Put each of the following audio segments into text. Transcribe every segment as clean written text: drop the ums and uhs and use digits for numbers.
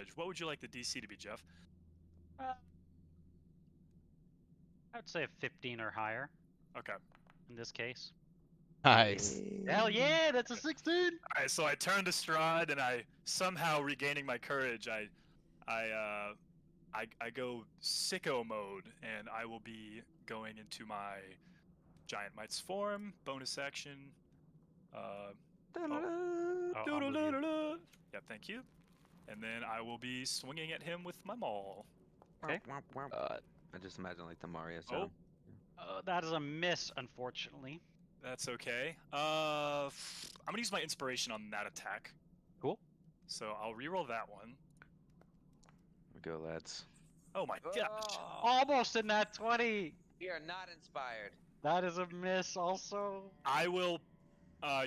courage. What would you like the DC to be, Jeff? I would say a 15 or higher Okay. in this case. Nice. Hell yeah, that's a 16! All right, so I turn to Strahd, and I somehow regaining my courage. I go sicko mode, and I will be going into my Giant Might's form, bonus action. Yeah, thank you. And then I will be swinging at him with my maul. Okay. I just imagine like the Mario sound. That is a miss, unfortunately. That's okay. I'm gonna use my inspiration on that attack. Cool. So I'll reroll that one. Here we go, lads. Oh my gosh. Almost in that 20! We are not inspired. That is a miss also. I will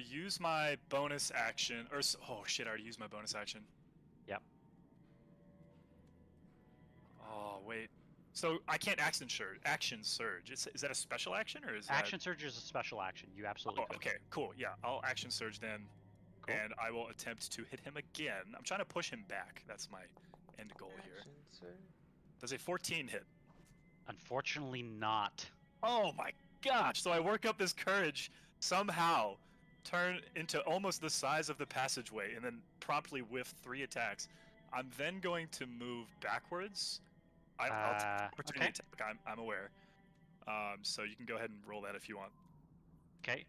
use my bonus action, oh shit, I already used my bonus action. Yep. Oh, wait. So I can't action surge. Is that a special action, or is Action surge is a special action. You absolutely could. Okay, cool. Yeah, I'll action surge then. Cool. And I will attempt to hit him again. I'm trying to push him back. That's my end goal here. Does a 14 hit? Unfortunately not. Oh my gosh! So I work up this courage, somehow turn into almost the size of the passageway, and then promptly whiff 3 attacks. I'm then going to move backwards. I'll opportunity attack, I'm aware. So you can go ahead and roll that if you want. Okay.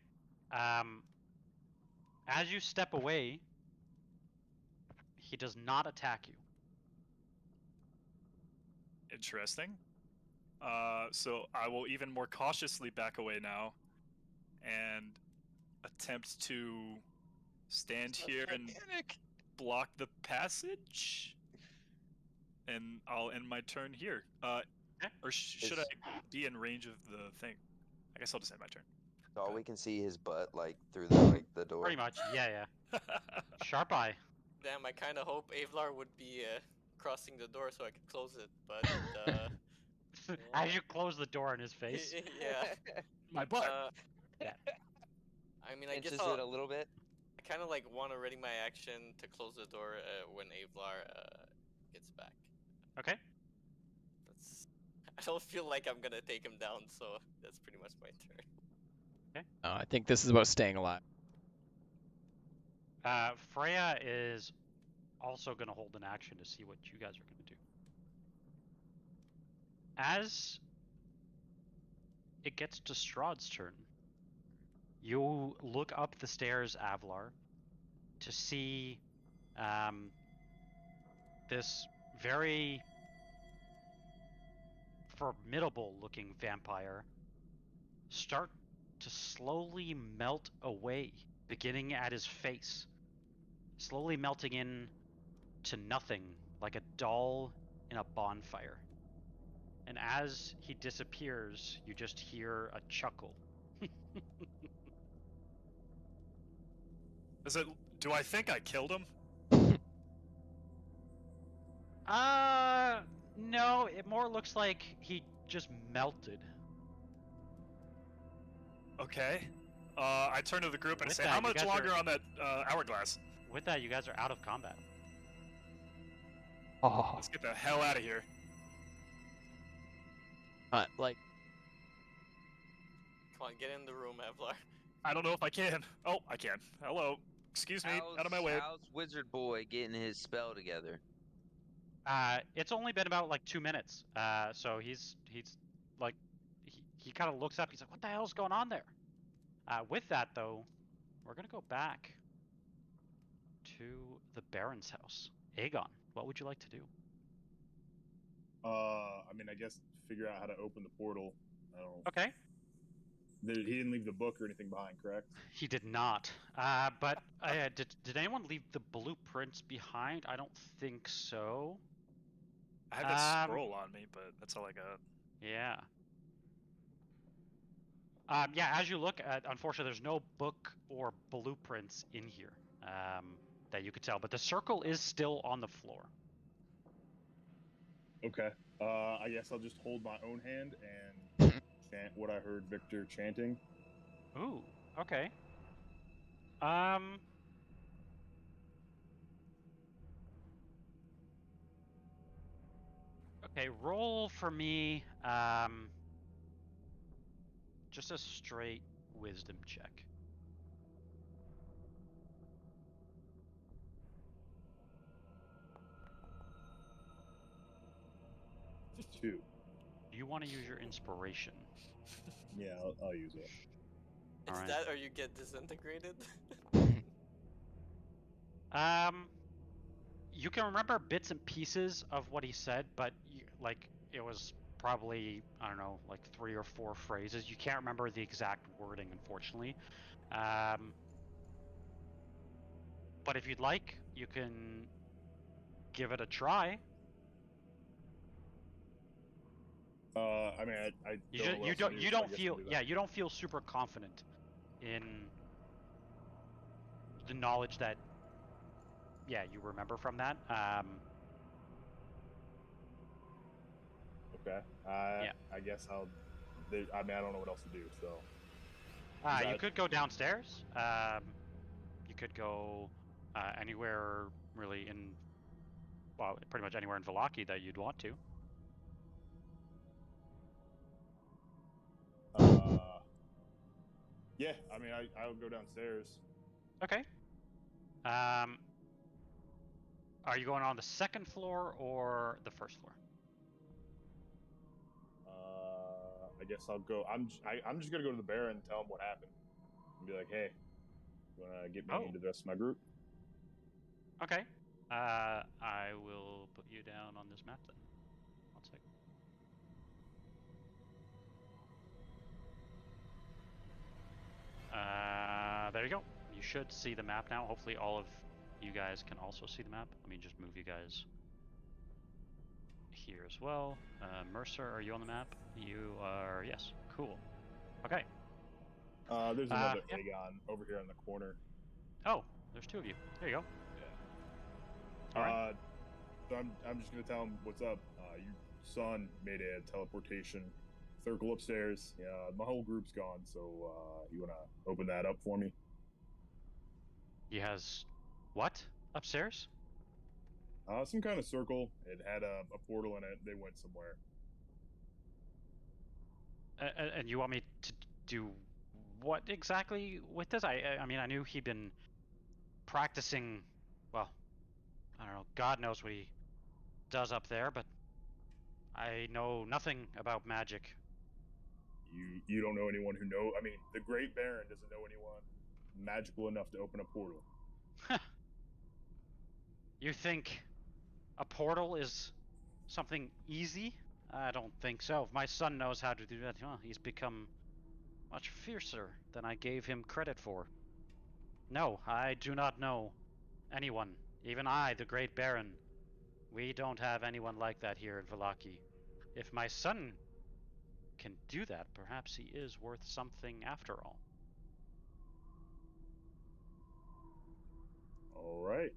As you step away, he does not attack you. Interesting. So I will even more cautiously back away now and attempt to stand here and block the passage. And I'll end my turn here. Or should I be in range of the thing? I guess I'll just end my turn. So all we can see his butt like through the door. Pretty much, yeah. Sharp eye. Damn, I kind of hope Avlar would be crossing the door so I could close it, but As you close the door in his face. yeah. My butt. Yeah. I mean, I guess Inches I'll, it a little bit. I kind of like want to ready my action to close the door when Avlar gets back. Okay. I don't feel like I'm gonna take him down, so that's pretty much my turn. Okay. I think this is about staying alive. Freya is also going to hold an action to see what you guys are going to do. As it gets to Strahd's turn, you look up the stairs, Avlar, to see this very formidable looking vampire start to slowly melt away, beginning at his face, slowly melting in to nothing, like a doll in a bonfire. And as he disappears, you just hear a chuckle. Do I think I killed him? No, it more looks like he just melted. Okay. I turn to the group and With say, that, how you much guys longer are- on that hourglass? With that, you guys are out of combat. Oh, Let's get the hell out of here. like, Come on, get in the room, Avlar. I don't know if I can. Oh, I can. Hello. Excuse me. Out of my way. How's Wizard Boy getting his spell together? It's only been about like 2 minutes. So he's like, he kind of looks up. He's like, "What the hell's going on there?" With that though, we're gonna go back to the Baron's house. Aegon, what would you like to do? I mean, I guess figure out how to open the portal. I don't know. Okay. He didn't leave the book or anything behind, correct? He did not. But did anyone leave the blueprints behind? I don't think so. I had that scroll on me, but that's all I got. Yeah. Yeah, as you look at, unfortunately, there's no book or blueprints in here that you could tell, but the circle is still on the floor. Okay. I guess I'll just hold my own hand and chant what I heard Victor chanting. Ooh, okay. Okay, roll for me. Just a straight wisdom check. Just 2. Do you want to use your inspiration? Yeah, I'll use it. It's Alright. that or you get disintegrated. You can remember bits and pieces of what he said, but like it was probably, I don't know, like 3 or 4 phrases. You can't remember the exact wording, unfortunately. But if you'd like, you can give it a try. I mean, I don't know what else to do, You so I don't guess feel I'll do that. you don't feel super confident in the knowledge that you remember from that. Okay. Yeah. I guess I mean, I don't know what else to do, so. You could go downstairs. You could go anywhere really well, pretty much anywhere in Vallaki that you'd want to. Yeah, I mean, I'll go downstairs. Okay. Are you going on the second floor or the first floor? I guess I'll go. I'm just gonna go to the bear and tell him what happened, and be like, hey, you wanna get me into the rest of my group? Okay. I will put you down on this map then. 1 sec. There you go. You should see the map now. Hopefully all of you guys can also see the map. Let me just move you guys here as well. Mercer, are you on the map? You are, yes. Cool. Okay. There's another Aegon over here in the corner. Oh, there's 2 of you. There you go. Yeah. Alright. So I'm just gonna tell him what's up. Your son made a teleportation circle upstairs. Yeah, my whole group's gone, so you wanna open that up for me? He has what? Upstairs? Some kind of circle. It had a portal in it. They went somewhere. And you want me to do what exactly with this? I mean, I knew he'd been practicing, well, I don't know, God knows what he does up there, but I know nothing about magic. You don't know anyone who know. I mean, the Great Baron doesn't know anyone magical enough to open a portal. You think a portal is something easy? I don't think so. If my son knows how to do that, well, he's become much fiercer than I gave him credit for. No, I do not know anyone. Even I, the Great Baron. We don't have anyone like that here in Vallaki. If my son can do that, perhaps he is worth something after all. All right.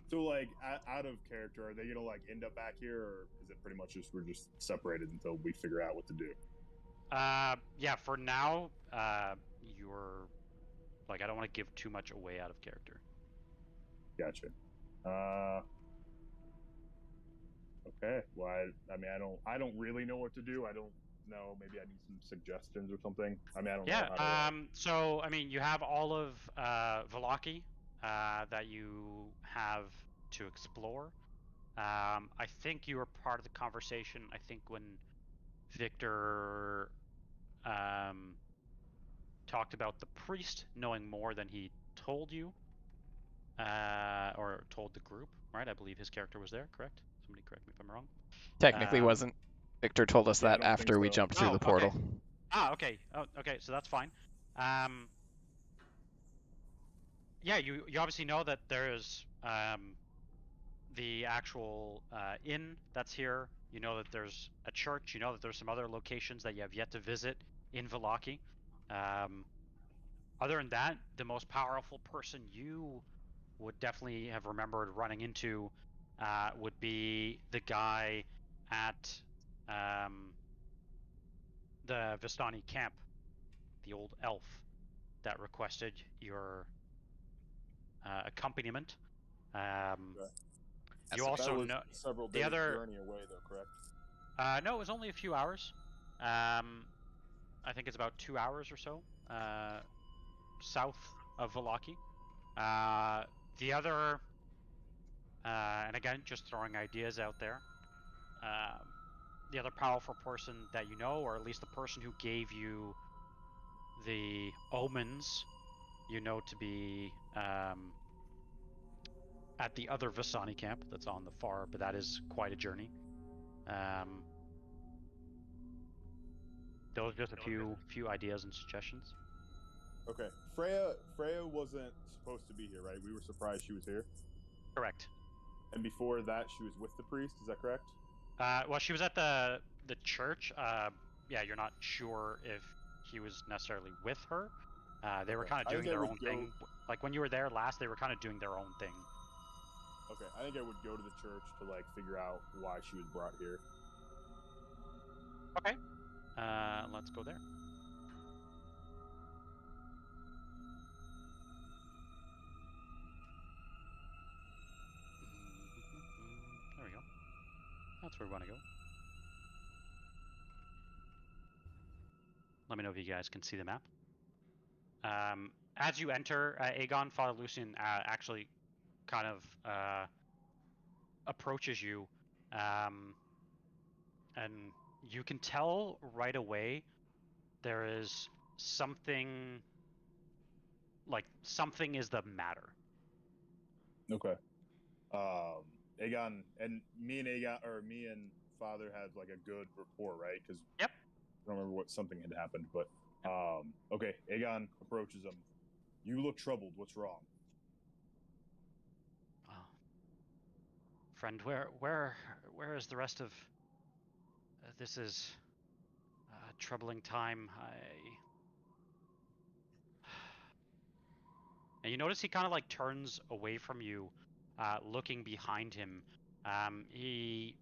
So, like, out of character, are they gonna like end up back here, or is it pretty much just we're just separated until we figure out what to do? Yeah. For now, you're like, I don't want to give too much away out of character. Gotcha. Okay. Well, I mean, I don't really know what to do. I don't know. Maybe I need some suggestions or something. I mean, I don't know. Yeah. So I mean, you have all of Vallaki that you have to explore. I think you were part of the conversation. I think when Victor talked about the priest knowing more than he told you, or told the group, right? I believe his character was there, correct? Somebody correct me if I'm wrong. Technically wasn't. Victor told us Yeah, I that don't think after we so. jumped through Oh, the portal. okay. Ah, okay. Oh, okay, so that's fine. Yeah, you obviously know that there's the actual inn that's here. You know that there's a church. You know that there's some other locations that you have yet to visit in Vallaki. Other than that, the most powerful person you would definitely have remembered running into would be the guy at the Vistani camp, the old elf that requested your accompaniment. You That also That was know several the days other. journey away, though, correct? No, it was only a few hours. I think it's about 2 hours or so south of Valaki. The other, and again, just throwing ideas out there. The other powerful person that you know, or at least the person who gave you the omens, you know to be at the other Vasani camp that's on the far, but that is quite a journey. Those are just a few ideas and suggestions. Okay. Freya wasn't supposed to be here, right? We were surprised she was here. Correct. And before that, she was with the priest. Is that correct? Well, she was at the church. Yeah, you're not sure if he was necessarily with her. They were Okay. kind of I doing think I their would own go- thing. Like when you were there last, they were kind of doing their own thing. Okay. I think I would go to the church to like figure out why she was brought here. Okay. Let's go there. There we go. That's where we want to go. Let me know if you guys can see the map. As you enter Aegon, Father Lucian actually kind of approaches you, and you can tell right away there is something, like something is the matter. Okay. Aegon and me and Father had like a good rapport, right? Because Yep. I don't remember what something had happened, but okay. Aegon approaches him. You look troubled. What's wrong? Friend, where is the rest of? This is a troubling time. And you notice he kind of like turns away from you, looking behind him. He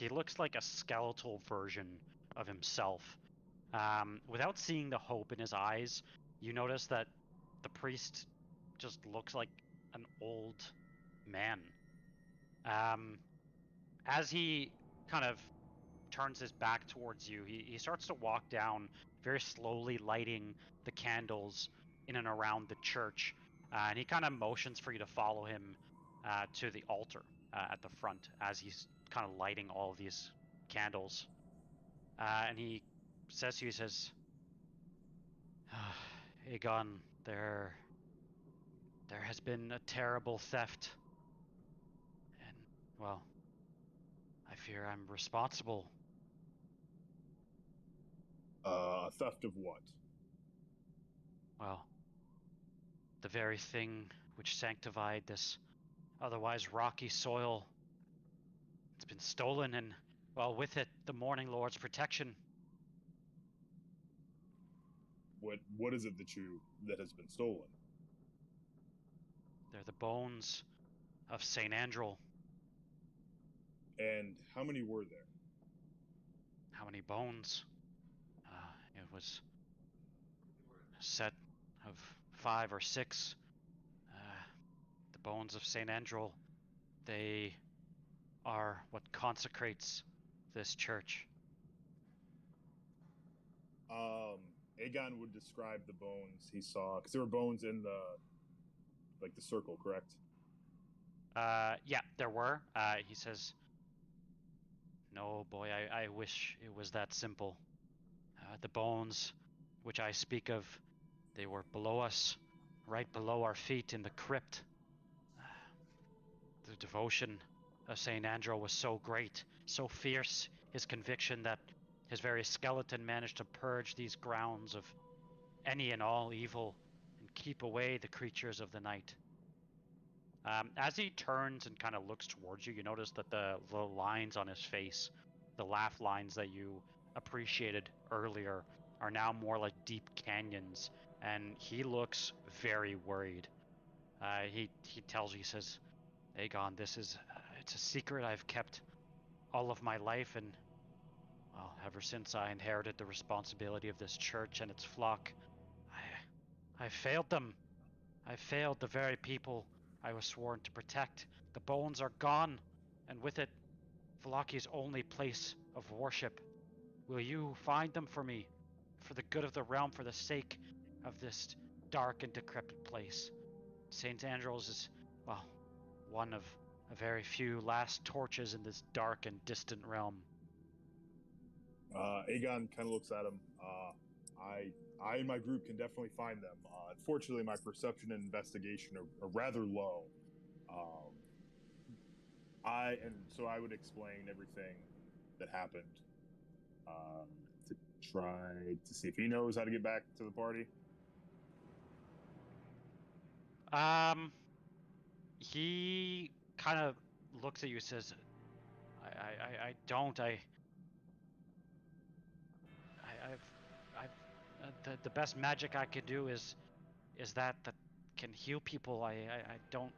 looks like a skeletal version of himself. Without seeing the hope in his eyes, you notice that the priest just looks like an old man. As he kind of turns his back towards you, he starts to walk down very slowly, lighting the candles in and around the church. And he kind of motions for you to follow him to the altar at the front as he's kind of lighting all of these candles. And he says to you, he says, Aegon, there has been a terrible theft. And, well, I fear I'm responsible. Theft of what? Well, the very thing which sanctified this otherwise rocky soil. It's been stolen, and, well, with it, the Morning Lord's protection. What is it that has been stolen? They're the bones of Saint Andrel. And how many were there? How many bones? It was a set of 5 or 6. The bones of Saint Andrel, they are what consecrates this church. Aegon would describe the bones he saw because there were bones in the circle, correct? Yeah, there were. He says, "No, boy, I wish it was that simple. The bones which I speak of, they were below us, right below our feet in the crypt. The devotion of Saint Andrew was so great, so fierce, his conviction that his very skeleton managed to purge these grounds of any and all evil and keep away the creatures of the night." As he turns and kind of looks towards you, you notice that the lines on his face, the laugh lines that you appreciated earlier, are now more like deep canyons, and he looks very worried. He tells you, he says, Aegon, it's a secret I've kept all of my life, and, well, ever since I inherited the responsibility of this church and its flock, I failed them. I failed the very people I was sworn to protect. The bones are gone, and with it, Valaki's only place of worship. Will you find them for me, for the good of the realm, for the sake of this dark and decrepit place? St. Andrew's is, well, one of a very few last torches in this dark and distant realm. Aegon kind of looks at him. I and my group can definitely find them. Unfortunately, my perception and investigation are rather low. So I would explain everything that happened to try to see if he knows how to get back to the party. He kind of looks at you and says, I don't. The best magic I could do is that can heal people. I don't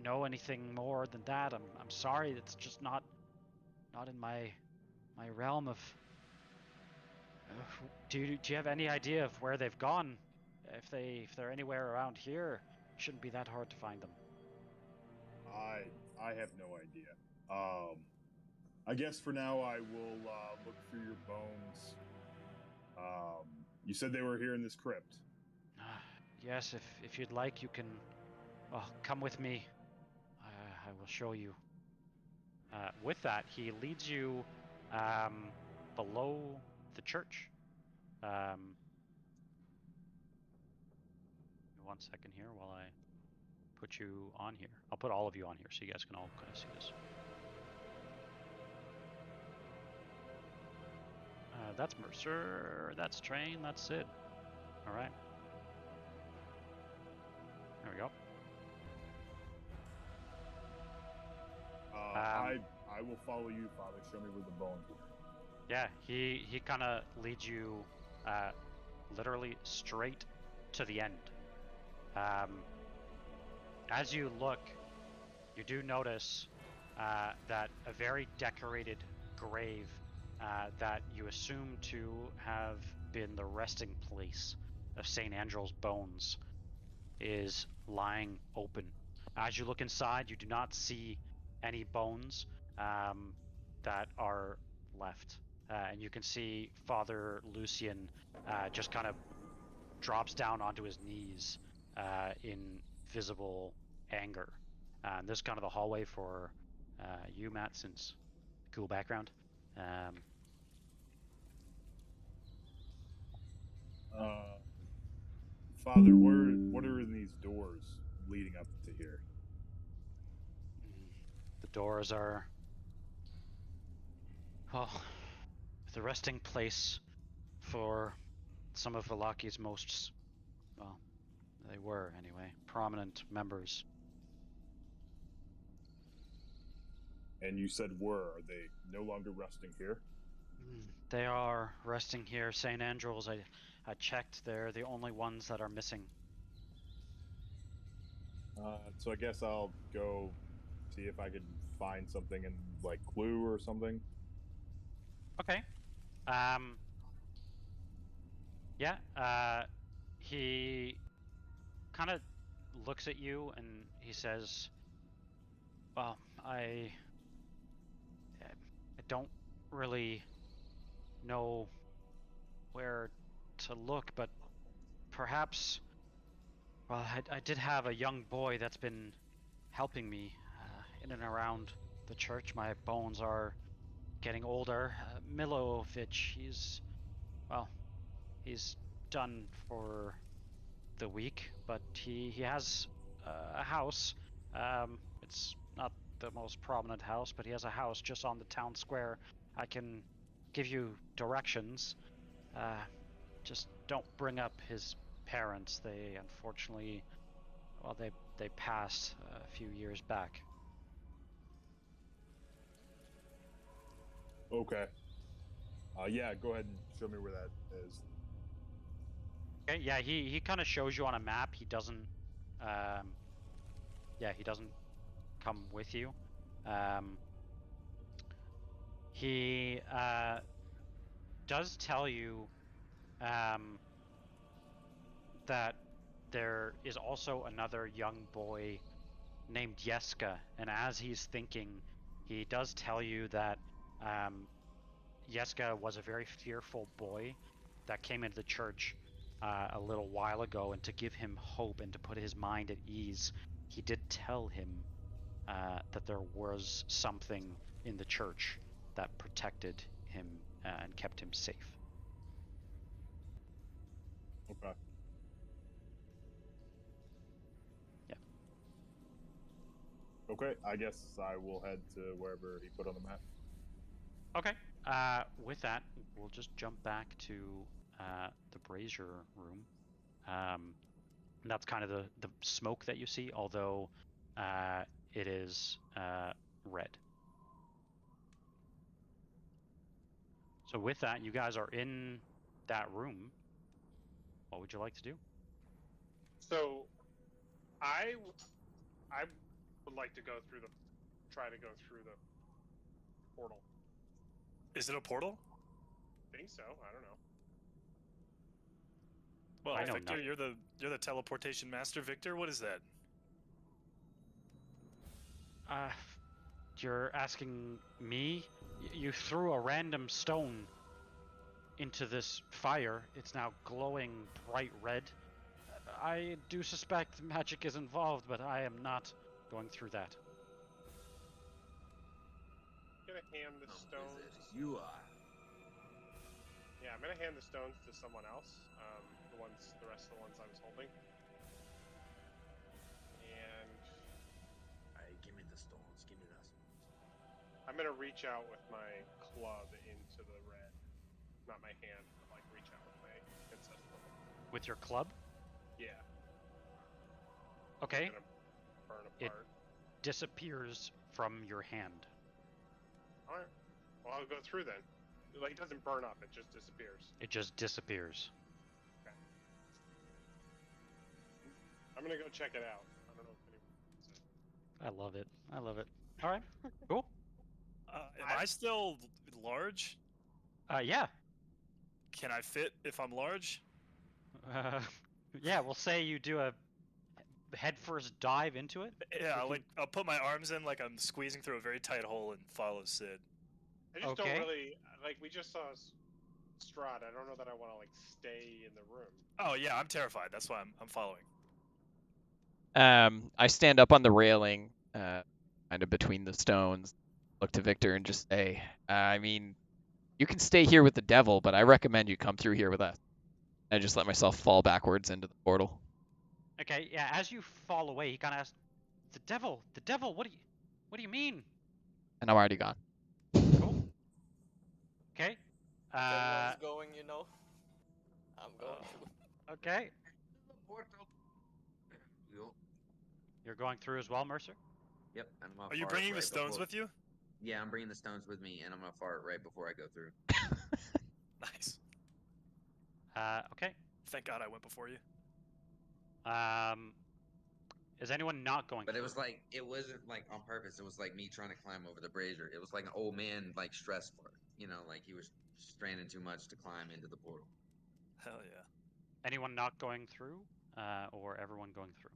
know anything more than that. I'm sorry. It's just not in my realm of. Do you have any idea of where they've gone? If they're anywhere around here, it shouldn't be that hard to find them. I have no idea. I guess for now I will look for your bones. You said they were here in this crypt. Yes, if you'd like, you can. Well, come with me. I will show you. With that, he leads you below the church. 1 second here while I put you on here. I'll put all of you on here so you guys can all kind of see this. That's Mercer, that's Train, that's Sid. Alright. There we go. I will follow you, Father. Show me where the bones are. Yeah, he kind of leads you literally straight to the end. As you look, you do notice that a very decorated grave that you assume to have been the resting place of St. Andrew's bones is lying open. As you look inside, you do not see any bones that are left. And you can see Father Lucian just kind of drops down onto his knees in visible anger. This is kind of the hallway for you, Matt, since cool background. Father, what are in these doors leading up to here? The doors are, well, the resting place for some of Valaki's most, well, they were anyway, prominent members. And you said were. Are they no longer resting here? They are resting here. St. Andrew's, I checked, they're the only ones that are missing. So I guess I'll go see if I can find something in, like, clue or something. Okay. Yeah, he kind of looks at you and he says, well, I don't really know where to look, but perhaps, well, I did have a young boy that's been helping me in and around the church. My bones are getting older. Milovich, he's done for the week, but he has a house. It's not the most prominent house, but he has a house just on the town square. I can give you directions. Just don't bring up his parents. They unfortunately, well, they passed a few years back. Okay. Yeah, go ahead and show me where that is. Okay, yeah, he kind of shows you on a map. He doesn't, he doesn't come with you. He does tell you that there is also another young boy named Yeska, and as he's thinking, he does tell you that Yeska was a very fearful boy that came into the church a little while ago, and to give him hope and to put his mind at ease, he did tell him that there was something in the church that protected him and kept him safe. Okay. Yeah. Okay, I guess I will head to wherever he put on the map. Okay. With that, we'll just jump back to the brazier room. That's kind of the smoke that you see, although it is red. So with that, you guys are in that room. What would you like to do? So, I would like to try to go through the portal. Is it a portal? I think so. I don't know. Well, I know Victor, nothing. you're the teleportation master, Victor. What is that? You're asking me? You threw a random stone into this fire. It's now glowing bright red. I do suspect magic is involved, but I am not going through that. I'm gonna hand the stones. You are. Yeah, I'm gonna hand the stones to someone else. The rest of the ones I was holding. And Alright, give me the stones. Give me the stones. I'm gonna reach out with my club into the red. Not my hand, but like reach out with my incest level. With your club? Yeah. Okay. It's gonna burn It apart. disappears from your hand. Alright. Well, I'll go through then. Like, it doesn't burn up, it just disappears. It just disappears. Okay. I'm gonna go check it out. I don't know if anyone wants it. I love it. I love it. All right. Cool. Am I still large? Yeah. Can I fit if I'm large? Yeah, we'll say you do a headfirst dive into it. Yeah, like I'll put my arms in like I'm squeezing through a very tight hole and follow Sid. I just Okay. don't really like. We just saw Strahd. I don't know that I want to like stay in the room. Oh yeah, I'm terrified. That's why I'm following. I stand up on the railing, kind of between the stones, look to Victor and just say, I mean, you can stay here with the devil, but I recommend you come through here with us. I just let myself fall backwards into the portal. Okay. Yeah. As you fall away, he kind of asks, "The devil. The devil. What do you mean?" And I'm already gone. Cool. Okay. If everyone's going, you know, I'm going to. Okay. Portal. You're going through as well, Mercer? Yep, I'm gonna Are you fart bringing the right stones before- with you? Yeah, I'm bringing the stones with me, and I'm gonna fart right before I go through. Nice. Okay. Thank God I went before you. Is anyone not going But through? it was like, it wasn't like on purpose. It was like me trying to climb over the brazier. It was like an old man, like stress fart. You know, like he was straining too much to climb into the portal. Hell yeah. Anyone not going through, or everyone going through?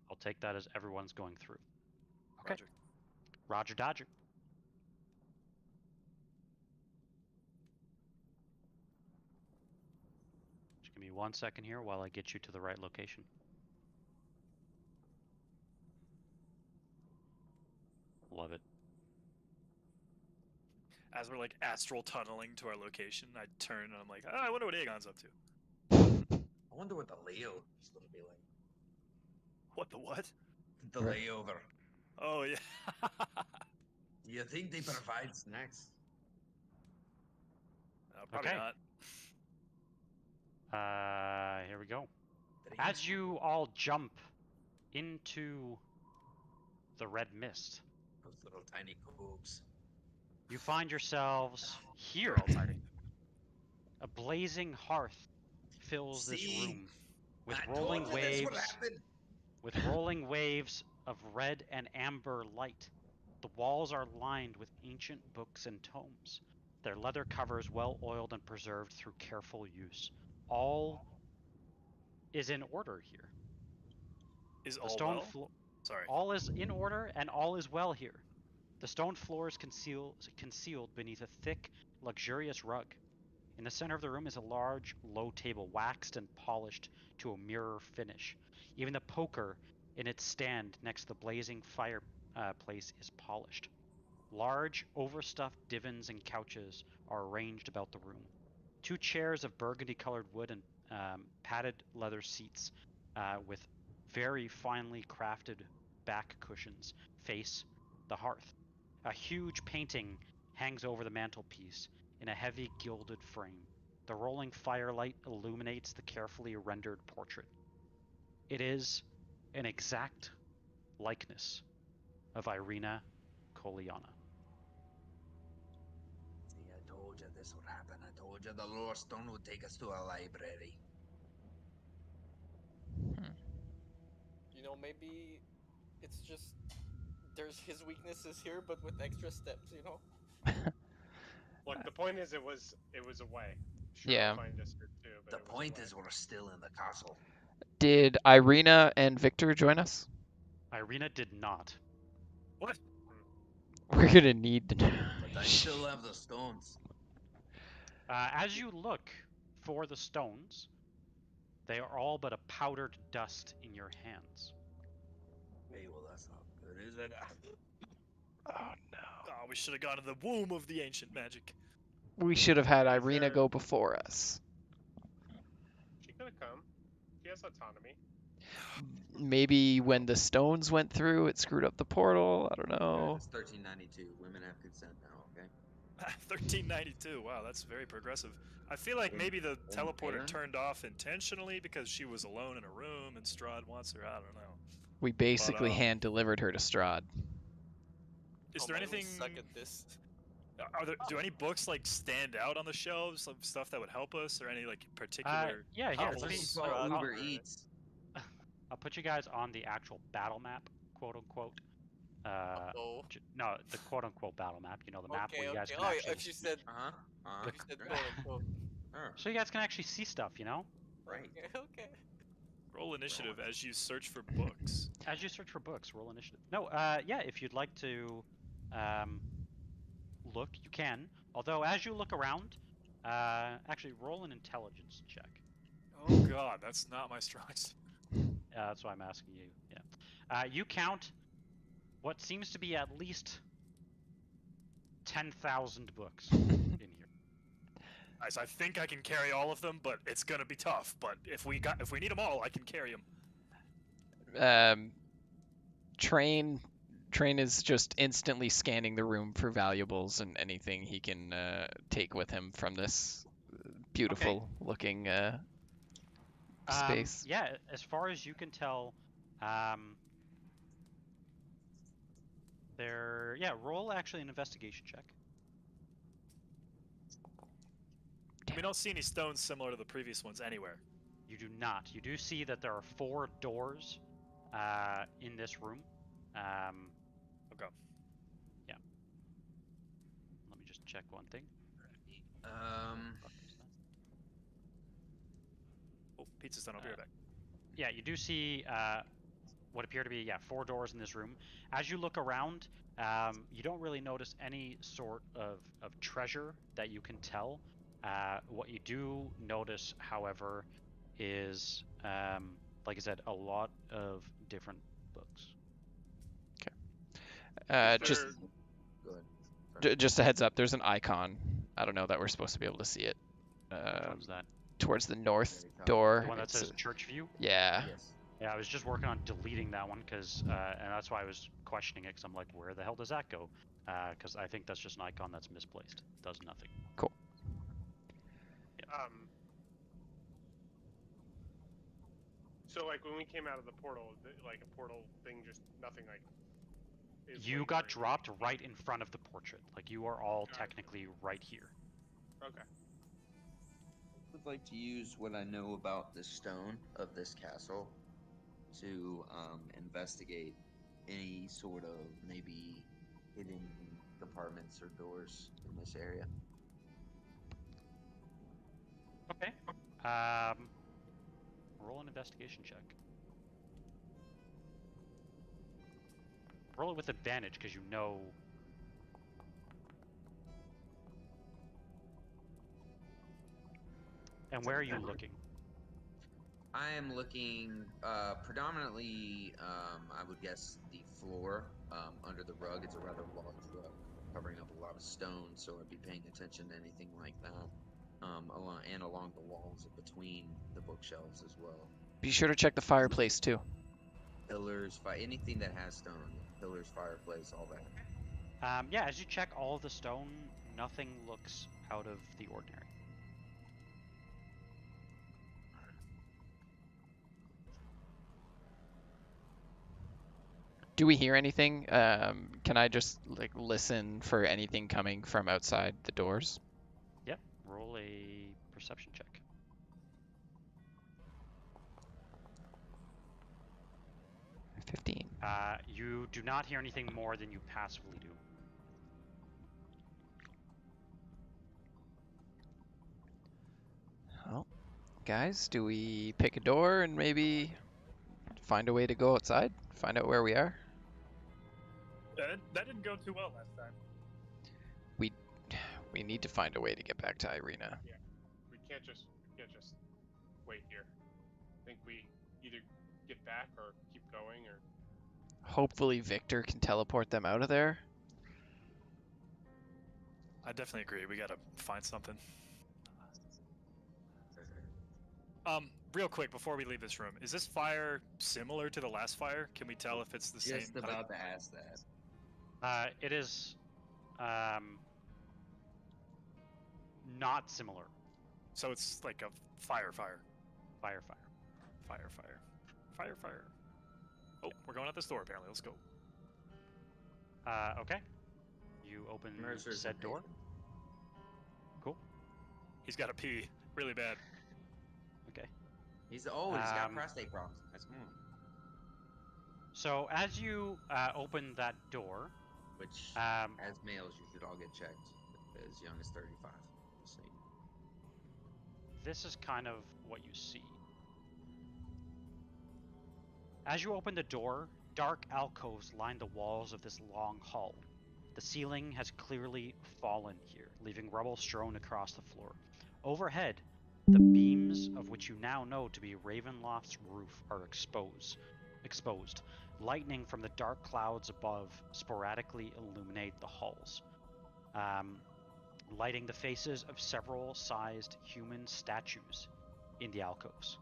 I'll take that as everyone's going through. Okay. Roger. Roger Dodger. Just give me 1 second here while I get you to the right location. Love it. As we're like astral tunneling to our location, I turn and I'm like, oh, I wonder what Aegon's up to. I wonder what the layover is gonna be like. What the what? The Right. layover. Oh yeah. Do you think they provide snacks? Probably Okay. not. Here we go. As you all jump into the red mist, Those little tiny cubes. you find yourselves here. They're all tiny. A blazing hearth fills this See? room with I rolling told you this would waves, happen. with rolling waves of red and amber light. The walls are lined with ancient books and tomes, their leather covers well oiled and preserved through careful use. All is in order here. Is The all stone well? floor. Sorry. All is in order and all is well here. The stone floor is concealed beneath a thick, luxurious rug. In the center of the room is a large, low table, waxed and polished to a mirror finish. Even the poker in its stand next to the blazing fireplace is polished. Large, overstuffed divans and couches are arranged about the room. 2 chairs of burgundy-colored wood and padded leather seats with very finely crafted back cushions face the hearth. A huge painting hangs over the mantelpiece in a heavy gilded frame. The rolling firelight illuminates the carefully rendered portrait. It is an exact likeness of Irina Koliana. See, I told you this would happen. I told you the Lore Stone would take us to a library. You know, maybe it's just there's his weaknesses here, but with extra steps. You know. Look, the point is, it was away. Sure, Yeah. it'll find us here too, but The it was point away. is, we're still in the castle. Did Irina and Victor join us? Irina did not. What? We're gonna need to know. But I still have the stones. As you look for the stones, they are all but a powdered dust in your hands. Hey, well, that's not good, is it? Oh no. Oh, we should have gone to the womb of the ancient magic. We should have had Is Irina there- go before us. She could have come. She has autonomy. Maybe when the stones went through, it screwed up the portal. I don't know. It's 1392. Women have consent now, okay? 1392. Wow, that's very progressive. I feel like maybe the teleporter Baron? turned off intentionally because she was alone in a room and Strahd wants her. I don't know. We basically um, hand delivered her to Strahd. Is Oh there man, we anything? suck at this. Do any books like stand out on the shelves? Some stuff that would help us, or any like particular? Yeah, here. Oh, let me- this Well, Strahd. Uber Eats. I'll put you guys on the actual battle map, quote unquote. Oh. No, the quote unquote battle map. You know, the map Okay, where you guys okay. can Oh, actually. if you said, Uh-huh. Uh-huh. if you said quote unquote. So you guys can actually see stuff, you know? Right. Okay, okay. Roll initiative as you search for books. As you search for books, roll initiative. No, yeah, if you'd like to look, you can. Although, as you look around, actually roll an intelligence check. Oh god, that's not my strong suit. That's why I'm asking you. Yeah. You count what seems to be at least 10,000 books in here. Guys, I think I can carry all of them, but it's gonna be tough. But if we need them all, I can carry them. Train is just instantly scanning the room for valuables and anything he can take with him from this beautiful looking space. Yeah, as far as you can tell, roll actually an investigation check. We don't see any stones similar to the previous ones anywhere. You do not. You do see that there are 4 doors in this room. Okay. Yeah. Let me just check one thing. Oh, pizza's done. I'll be right back. Yeah, you do see what appear to be 4 doors in this room. As you look around, you don't really notice any sort of treasure that you can tell. What you do notice, however, is, like I said, a lot of different books. Just Go ahead. just a heads up, there's an icon. I don't know that we're supposed to be able to see it. Which one's that? Towards the north Very top. door. The one that it's says Church View? yeah. Yes. Yeah, I was just working on deleting that one because, and that's why I was questioning it, because I'm like, where the hell does that go? Because I think that's just an icon that's misplaced. Does nothing. Cool. So like when we came out of the portal, like a portal thing, just nothing like. is You waiting got for you. dropped right in front of the portrait. Like, you are all Gotcha. technically right here. Okay. I would like to use what I know about the stone of this castle to investigate any sort of maybe hidden compartments or doors in this area. Okay. Roll an investigation check. roll it with advantage because you know. And where are you looking? I am looking predominantly, I would guess, the floor under the rug. It's a rather large rug covering up a lot of stone, so I'd be paying attention to anything like that. Along the walls in between the bookshelves as well. Be sure to check the fireplace too. Pillars, anything that has stone, pillars, fireplace, all that. Yeah, as you check all of the stone, nothing looks out of the ordinary. Do we hear anything? Can I just like listen for anything coming from outside the doors? Yep. Roll a perception check. 15. You do not hear anything more than you passively do. Well, guys, do we pick a door and maybe find a way to go outside? Find out where we are? That didn't go too well last time. We need to find a way to get back to Irina. We can't just wait here. I think we either get back or keep going, or Hopefully Victor can teleport them out of there. I definitely agree. We gotta find something. Real quick before we leave this room, is this fire similar to the last fire? Can we tell if it's the same? Just about to ask that. It is not similar. So it's like a fire. Fire. Oh, we're going out this door apparently. Let's go. Okay. You open Mercer's said door. amazing. Cool. He's got to pee really bad. Okay. He's got prostate problems. That's cool. So as you open that door, Which, Um, as males, you should all get checked as young as 35. Just saying. this is kind of what you see. As you open the door, dark alcoves line the walls of this long hall. The ceiling has clearly fallen here, leaving rubble strewn across the floor. Overhead, the beams of which you now know to be Ravenloft's roof are exposed. Lightning from the dark clouds above sporadically illuminate the halls, lighting the faces of several sized human statues in the alcoves.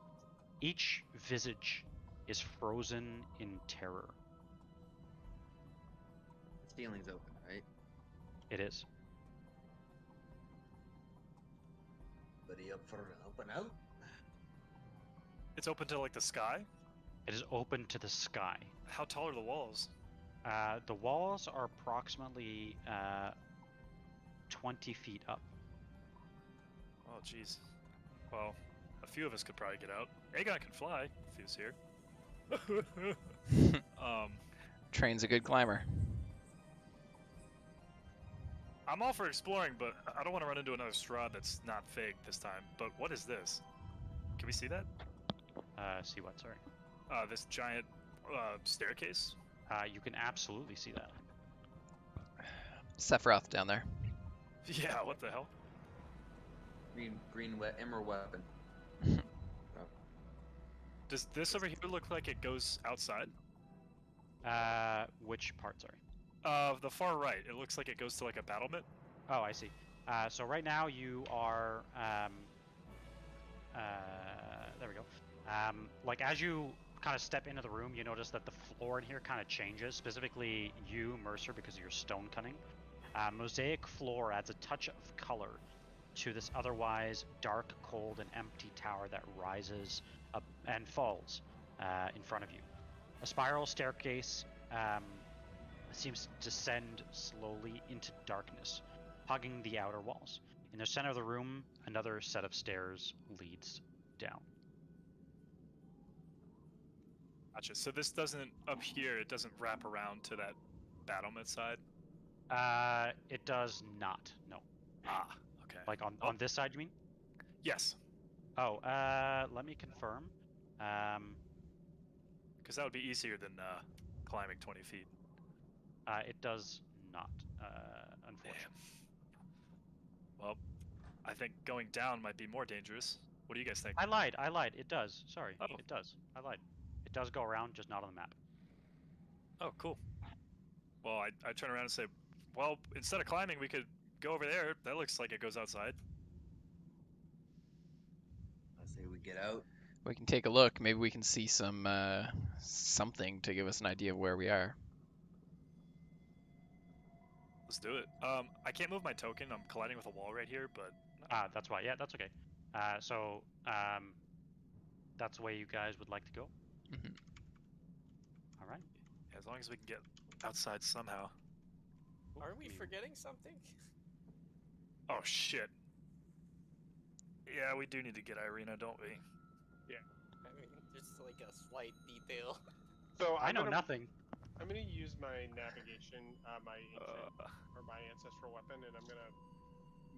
Each visage is frozen in terror. The ceiling's open, right? It is. Buddy up for an open out? It's open to like the sky. It is open to the sky. How tall are the walls? The walls are approximately 20 feet up. Oh, jeez. Well, a few of us could probably get out. Aegon can fly if he was here. Train's a good climber. I'm all for exploring, but I don't want to run into another Strahd that's not fake this time. But what is this? Can we see that? See what? Sorry. This giant staircase? You can absolutely see that. Sephiroth down there. Yeah, what the hell? Emerald weapon. Does this over here look like it goes outside? Which part? Sorry. The far right. It looks like it goes to like a battlement. Oh, I see. So right now you are. There we go. Like as you kind of step into the room, you notice that the floor in here kind of changes. Specifically, you, Mercer, because of your stone cunning. Mosaic floor adds a touch of color to this otherwise dark, cold, and empty tower that rises up and falls in front of you. A spiral staircase seems to descend slowly into darkness, hugging the outer walls. In the center of the room, another set of stairs leads down. Gotcha. So this doesn't, up here, it doesn't wrap around to that battlement side? It does not, no. Ah, okay. Like on this side, you mean? Yes. Oh, let me confirm. Because that would be easier than climbing 20 feet. It does not, unfortunately. Damn. Well, I think going down might be more dangerous. What do you guys think? I lied. It does. Sorry. Oh. It does. I lied. It does go around, just not on the map. Oh, cool. Well, I turn around and say, well, instead of climbing, we could go over there. That looks like it goes outside. I say we get out. We can take a look. Maybe we can see some something to give us an idea of where we are. Let's do it. I can't move my token. I'm colliding with a wall right here, but That's why. Yeah, that's okay. That's the way you guys would like to go. Mhm. All right. as long as we can get outside somehow. Are we forgetting something? Oh shit. Yeah, we do need to get Irina, don't we? I mean, just like a slight detail. So I know gonna, nothing. I'm gonna use my navigation, my ancient or my ancestral weapon, and I'm gonna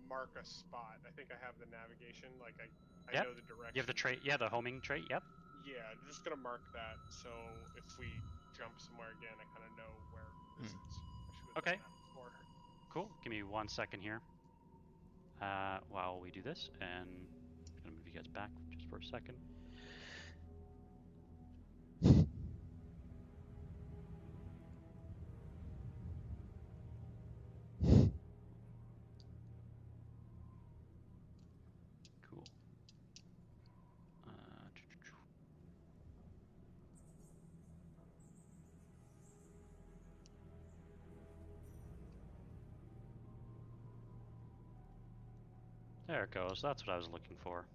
mark a spot. I think I have the navigation. Like I Yep. know the direction. You have the trait. Yeah, the homing trait. Yep. Yeah, I'm just gonna mark that. So if we jump somewhere again, I kind of know where this is. I should have Okay. done that before. Cool. Give me 1 second here. While we do this, and I'm gonna move you guys back just for a second. Cool. There it goes. That's what I was looking for.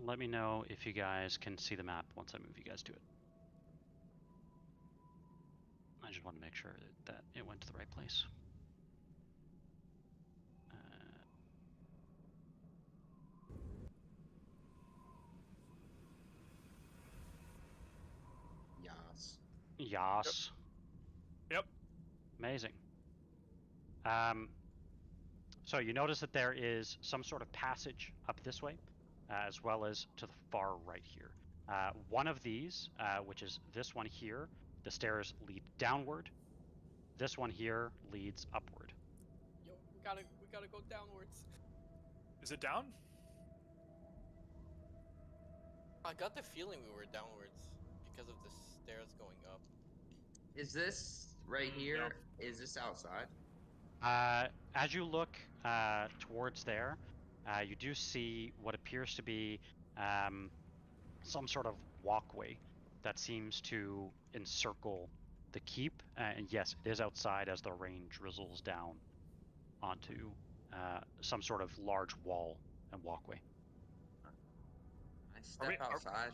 Let me know if you guys can see the map once I move you guys to it. I just want to make sure that it went to the right place. Yas. Yas. Yep. Amazing. So you notice that there is some sort of passage up this way, as well as to the far right here. One of these, which is this one here, the stairs lead downward. This one here leads upward. Yo, we gotta go downwards. Is it down? I got the feeling we were downwards because of the stairs going up. Is this right here? Is this outside? As you look towards there, you do see what appears to be some sort of walkway that seems to encircle the keep. And yes, it is outside as the rain drizzles down onto some sort of large wall and walkway. I step outside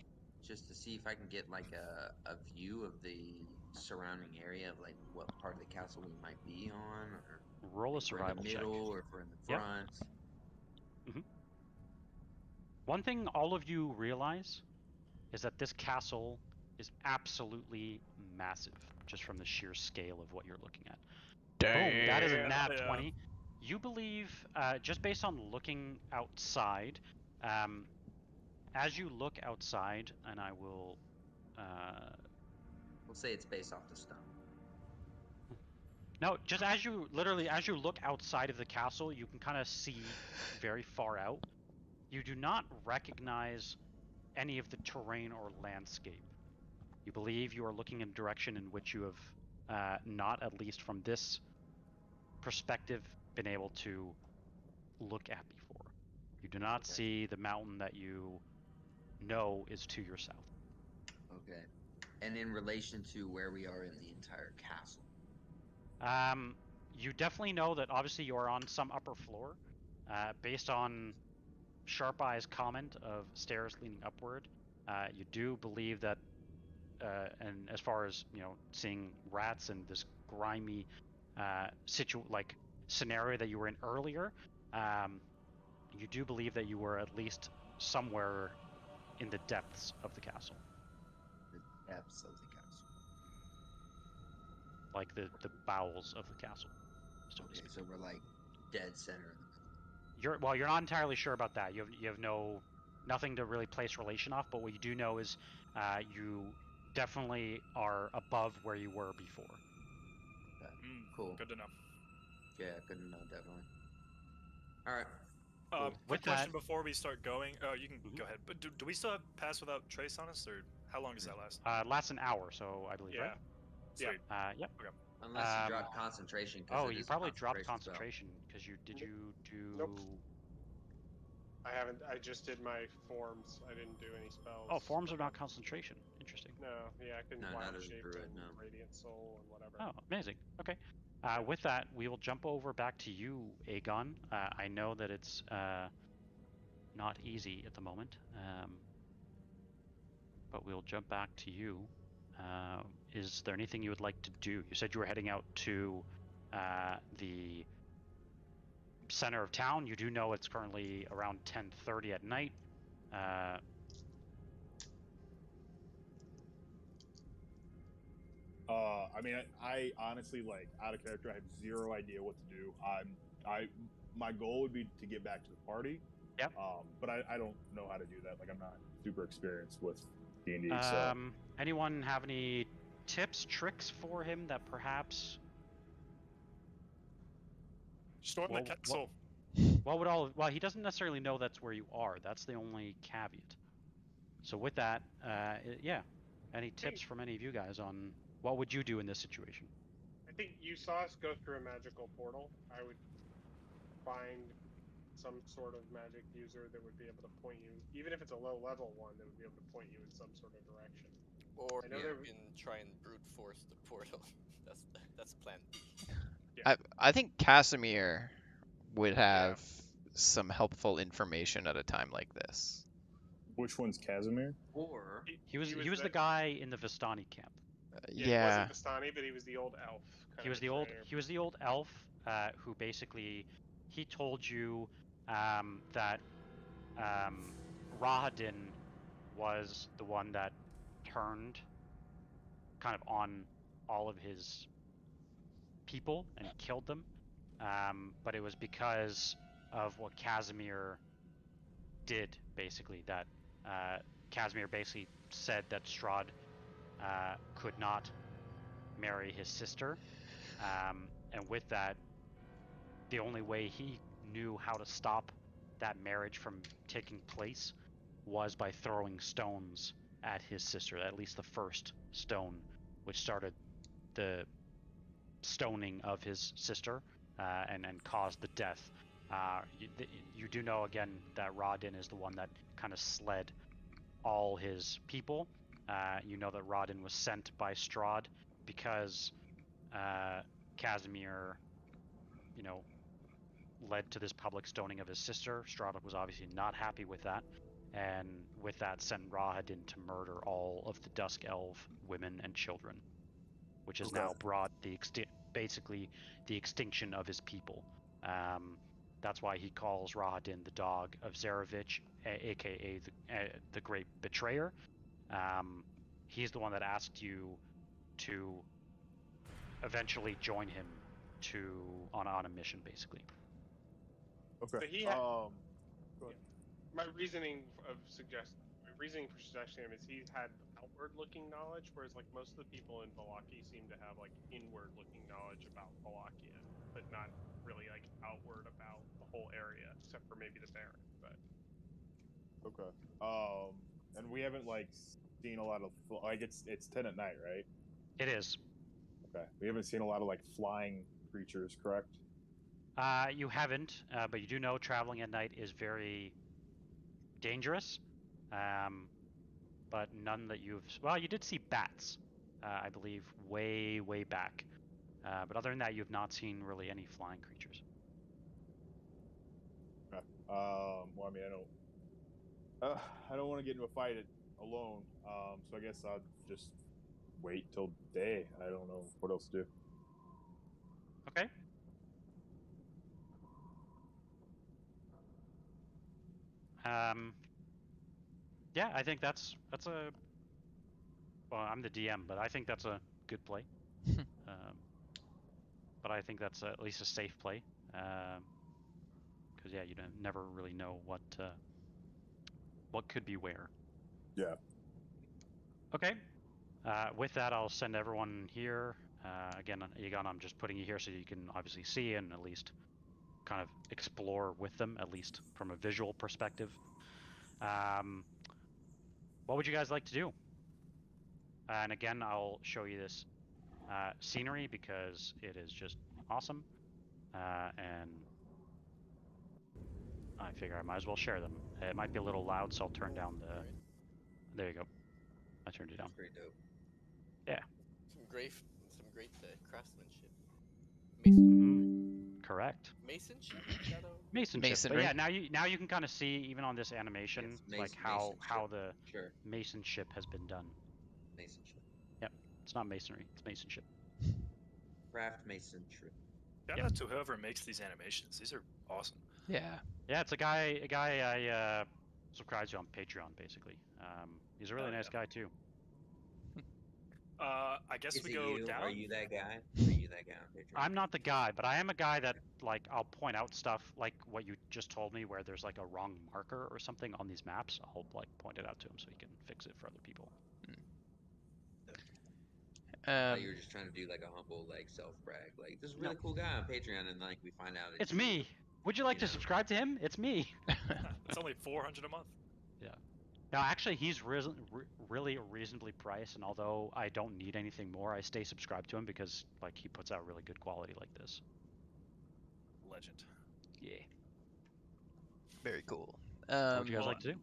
just to see if I can get like a view of the surrounding area of like what part of the castle we might be on, or Roll a if we're in survival the check. middle, or if we're in the Yep. front. One thing all of you realize is that this castle is absolutely massive, just from the sheer scale of what you're looking at. Boom, that is a Damn. nat Yeah. 20. You believe, just based on looking outside, as you look outside, and I will... We'll say it's based off the stone. No, just as you look outside of the castle, you can kind of see very far out. You do not recognize any of the terrain or landscape. You believe you are looking in a direction in which you have not, at least from this perspective, been able to look at before. You do not see the mountain that you know is to your south. Okay. And in relation to where we are in the entire castle. You definitely know that obviously you are on some upper floor, based on Sharp Eye's comment of stairs leading upward. You do believe that, and as far as seeing rats and this grimy scenario that you were in earlier, you do believe that you were at least somewhere in the depths of the castle. The depths of the castle. Like the bowels of the castle. So to Okay, speak. so we're like dead center in the middle. You're not entirely sure about that. You have nothing to really place relation off. But what you do know is you definitely are above where you were before. Cool. Good to know. Yeah, good to know, definitely. All right. Quick With question that- before we start going. Oh, you can Mhm. go ahead. But do we still have pass without trace on us, or how long does that last? Lasts an hour, so I believe, Yeah. right? Yeah. Sweet. Yep. Unless you drop concentration. 'Cause Oh, it you is a probably dropped concentration concentration because you did. You do. Nope. I haven't. I just did my forms. I didn't do any spells. Oh, forms are not concentration. Interesting. No, yeah, I can No, wild not as a shape druid, and no. radiant soul and whatever. Oh, amazing. Okay. With that, we will jump over back to you, Aegon. I know that it's not easy at the moment, but we'll jump back to you. Is there anything you would like to do? You said you were heading out to the center of town. You do know it's currently around 10:30 at night. I mean, I honestly, like, out of character, I have zero idea what to do. My goal would be to get back to the party. Yep. But I don't know how to do that. Like, I'm not super experienced with D&D. So Anyone have any tips, tricks for him that perhaps? Storm the castle. Well, he doesn't necessarily know that's where you are. That's the only caveat. So with that, yeah. Any tips from any of you guys on what would you do in this situation? I think you saw us go through a magical portal. I would find some sort of magic user that would be able to point you, even if it's a low level one, that would be able to point you in some sort of direction. Or I know you there- can try and brute force the portal. that's plan B. I think Casimir would have some helpful information at a time like this. which one's Casimir? Or He was the guy in the Vistani camp. He wasn't Vistani, but he was the old elf. He was the old elf who basically he told you that Rahadin was the one that turned kind of on all of his people and killed them, but it was because of what Casimir did, basically, that Casimir basically said that Strahd could not marry his sister, and with that, the only way he knew how to stop that marriage from taking place was by throwing stones at his sister, at least the first stone, which started the stoning of his sister and caused the death. You do know, again, that Rahadin is the one that kind of sled all his people. You know that Rahadin was sent by Strahd because Casimir, led to this public stoning of his sister. Strahd was obviously not happy with that, and with that sent Rahadin to murder all of the Dusk Elf women and children, which has now brought basically the extinction of his people. That's why he calls Rahadin the Dog of Zarovich, aka the Great Betrayer. He's the one that asked you to eventually join him on a mission, basically. Okay. But he had, my reasoning for suggesting him is he had outward-looking knowledge, whereas like most of the people in Valaki seem to have like inward-looking knowledge about Valakia, but not really like outward about the whole area, except for maybe the Baron. But Okay. And we haven't like seen a lot of like it's 10 at night, right? It is. Okay. We haven't seen a lot of like flying creatures, correct? You haven't, but you do know traveling at night is very dangerous. But none that you've... Well, you did see bats, I believe, way back. But other than that, you have not seen really any flying creatures. Okay. Well, I mean, I don't want to get into a fight alone. So I guess I'll just wait till day. I don't know what else to do. Okay. Yeah, I think that's a... Well, I'm the DM, but I think that's a good play. But I think that's at least a safe play. because yeah, you never really know what could be where. Yeah. Okay. With that, I'll send everyone here. Again, Egon, I'm just putting you here so you can obviously see and at least kind of explore with them, at least from a visual perspective. What would you guys like to do? And again, I'll show you this scenery because it is just awesome. And I figure I might as well share them. It might be a little loud, so I'll turn down the... Alright. There you go. I turned it down. That's pretty dope. Some great craftsmanship. Mason. Correct. Masonship? Is that a... Masonship. Masonry. But yeah, now you can kind of see even on this animation Yes, like how masonship. the Sure. masonship has been done. Masonship. It's not masonry, it's masonship. Craft masonship. Shout out to whoever makes these animations. These are awesome. Yeah. Yeah, it's a guy I subscribe to on Patreon basically. He's a really Oh, nice yeah. guy too. I guess Is we it go you? down. Are you that guy? Are you that guy on Patreon? I'm not the guy, but I am a guy that like I'll point out stuff like what you just told me where there's like a wrong marker or something on these maps. I'll like point it out to him so he can fix it for other people. I thought you were just trying to do like a humble like self brag. Like this is a really cool guy on Patreon, and like we find out It's me. Would you like you to know. subscribe to him? It's me. It's only 400 a month. No, actually, he's really reasonably priced, and although I don't need anything more, I stay subscribed to him because like he puts out really good quality like this. Legend. Yeah. Very cool. What would you guys like to do?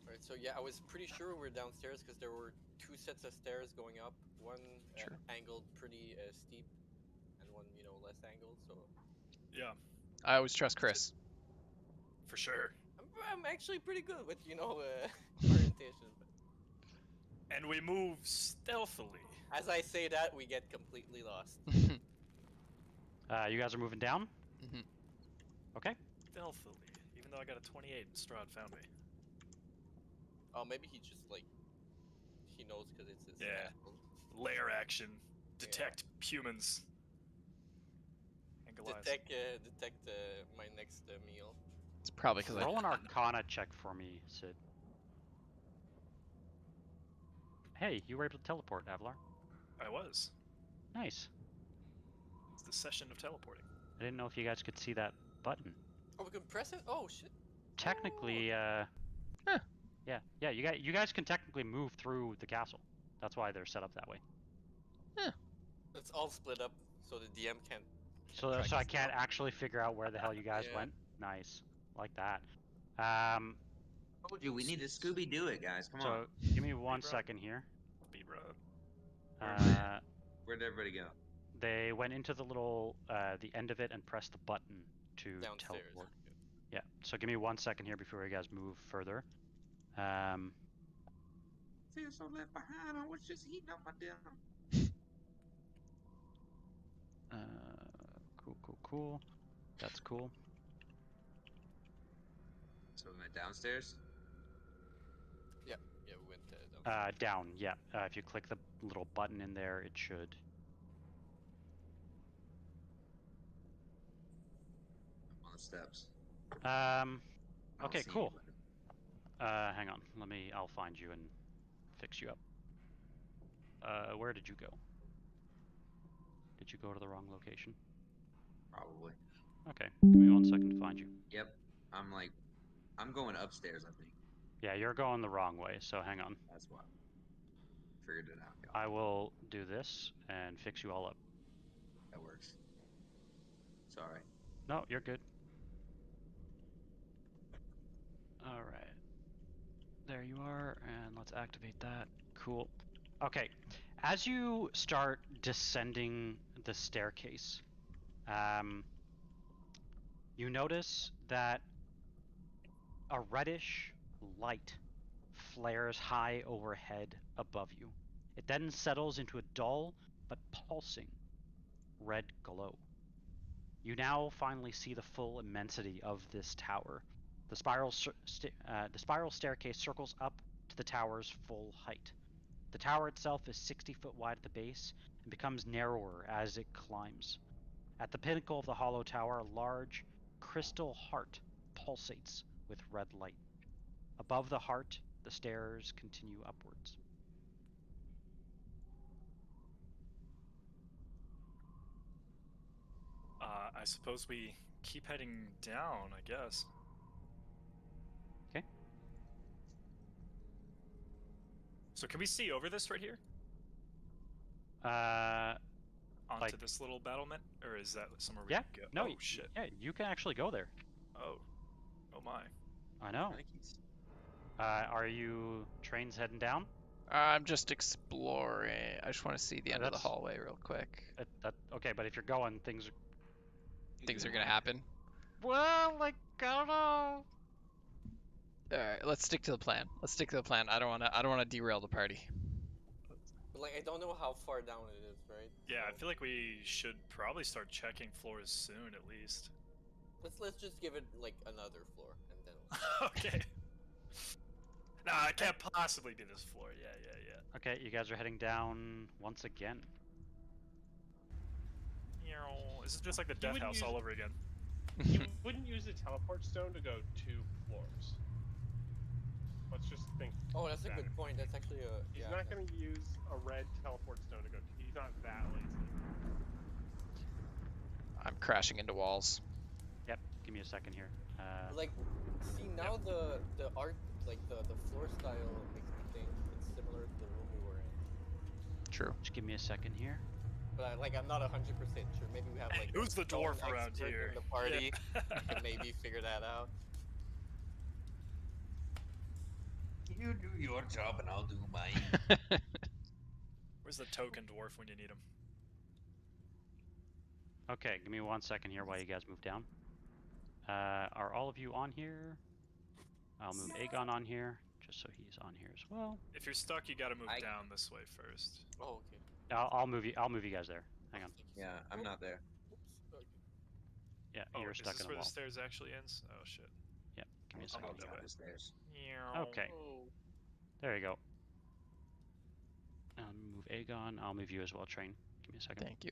Alright, so yeah, I was pretty sure we were downstairs because there were two sets of stairs going up. One Sure. angled pretty steep, and one, less angled. So Yeah, I always trust Chris. for sure. I'm actually pretty good with, orientation. But And we move stealthily. as I say that, we get completely lost. You guys are moving down? Mhm. Okay. Stealthily. Even though I got a 28 and Strahd found me. Oh, maybe he just he knows because it's his. Yeah. Lair action. Detect humans. And Goliath. Detect my next meal. It's probably because Roll an Arcana check for me, Sid. Hey, you were able to teleport, Avalar. I was. Nice. It's the session of teleporting. I didn't know if you guys could see that button. Oh, we can press it. Oh shit. Technically, yeah, you guys can technically move through the castle. That's why they're set up that way. It's all split up, so the DM can't. So track I us can't down. actually figure out where the hell you guys Yeah. went. Nice, like that. Told you we need to Scooby Doo it, guys. Come on. So give me one bro. second here. Speed run. Where'd everybody go? They went into the little the end of it and pressed the button to Downstairs. teleport. Yeah. So give me 1 second here before you guys move further. Um, Feel so left behind. I was just heating up my dinner. cool. That's cool. So we went downstairs. Yeah, we went down. Down. Yeah. If you click the little button in there, it should. On the steps. Okay. I don't see Cool. anybody. Hang on. I'll find you and fix you up. Where did you go? Did you go to the wrong location? Probably. Okay. Give me 1 second to find you. Yep. I'm going upstairs. I think Yeah, you're going the wrong way. So hang on. that's why. Figured it out. I will do this and fix you all up. That works. Sorry. No, you're good. Alright. There you are, and let's activate that. Cool. Okay. As you start descending the staircase, you notice that a reddish light flares high overhead above you. It then settles into a dull but pulsing red glow. You now finally see the full immensity of this tower. The spiral staircase circles up to the tower's full height. The tower itself is 60 foot wide at the base and becomes narrower as it climbs. At the pinnacle of the hollow tower, a large crystal heart pulsates with red light. Above the heart, the stairs continue upwards. I suppose we keep heading down, I guess. Okay. So can we see over this right here? Onto Like- this little battlement? Or is that somewhere we Yeah, can go? no, Oh, shit. Yeah, you can actually go there. Oh. Oh, my. I know. Nikes. Are you trains heading down? I'm just exploring. I just want to see the end of the that's- hallway real quick. Okay, but if you're going, things are... Things are gonna happen. Well, like, I don't know. All right, let's stick to the plan. Let's stick to the plan. I don't wanna derail the party. But like, I don't know how far down it is, right? Yeah, I So, feel like we should probably start checking floors soon, at least. let's just give it like another floor, and then. Okay. Nah, it can't possibly be this floor. Yeah. Okay, you guys are heading down once again. This is just like the You death wouldn't house use- all over again. You wouldn't use a teleport stone to go 2 floors. Let's just think. Oh, that's a that. good point. That's actually a. He's Yeah. not going to use a red teleport stone to go. He's not that lazy. I'm crashing into walls. Yep, give me a second here. Like, see now the art, like the floor style makes me think it's similar to the room we were in. True. Just give me a second here. But like, I'm not 100% sure. Maybe we have like. Who's a the dwarf stone around expert here? in the party? Yeah. We can maybe figure that out. You do your job and I'll do mine. Where's the token dwarf when you need him? Okay, give me 1 second here while you guys move down. Are all of you on here? I'll move Aegon on here, just so he's on here as well. If you're stuck, you gotta move I- down this way first. Oh, okay. I'll move you. I'll move you guys there. Hang on. Thank you. Yeah, I'm not there. Oops. Okay. Yeah, Oh, you're is stuck this in a where wall. the stairs actually ends? Oh shit. Yep, give me a I'll second. go that way. The stairs. Okay, Oh. there you go. Move Aegon. I'll move you as well, Train. Give me a second. Thank you.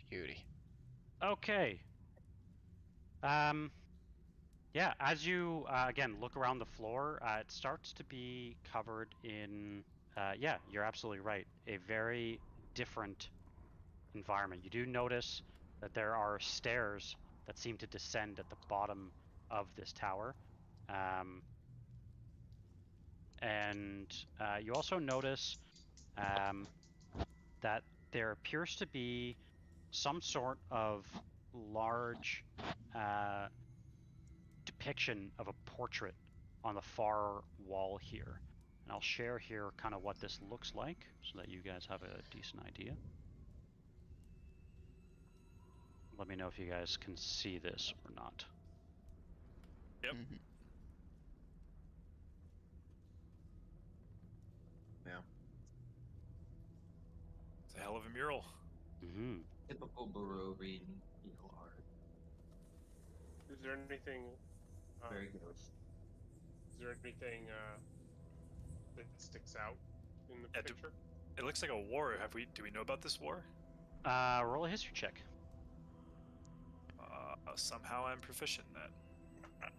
Beauty. Okay. Yeah, as you again look around the floor, it starts to be covered in. Yeah, you're absolutely right. A very different environment. You do notice that there are stairs that seem to descend at the bottom of this tower, and you also notice that there appears to be some sort of large depiction of a portrait on the far wall here. And I'll share here kind of what this looks like so that you guys have a decent idea. Let me know if you guys can see this or not. Yep. Mhm. It's a hell of a mural. Mm-hmm. Typical Barovian, art. Is there anything? Very good. Is there anything that sticks out in the Yeah, picture? It looks like a war. Do we know about this war? Roll a history check. Somehow I'm proficient in that.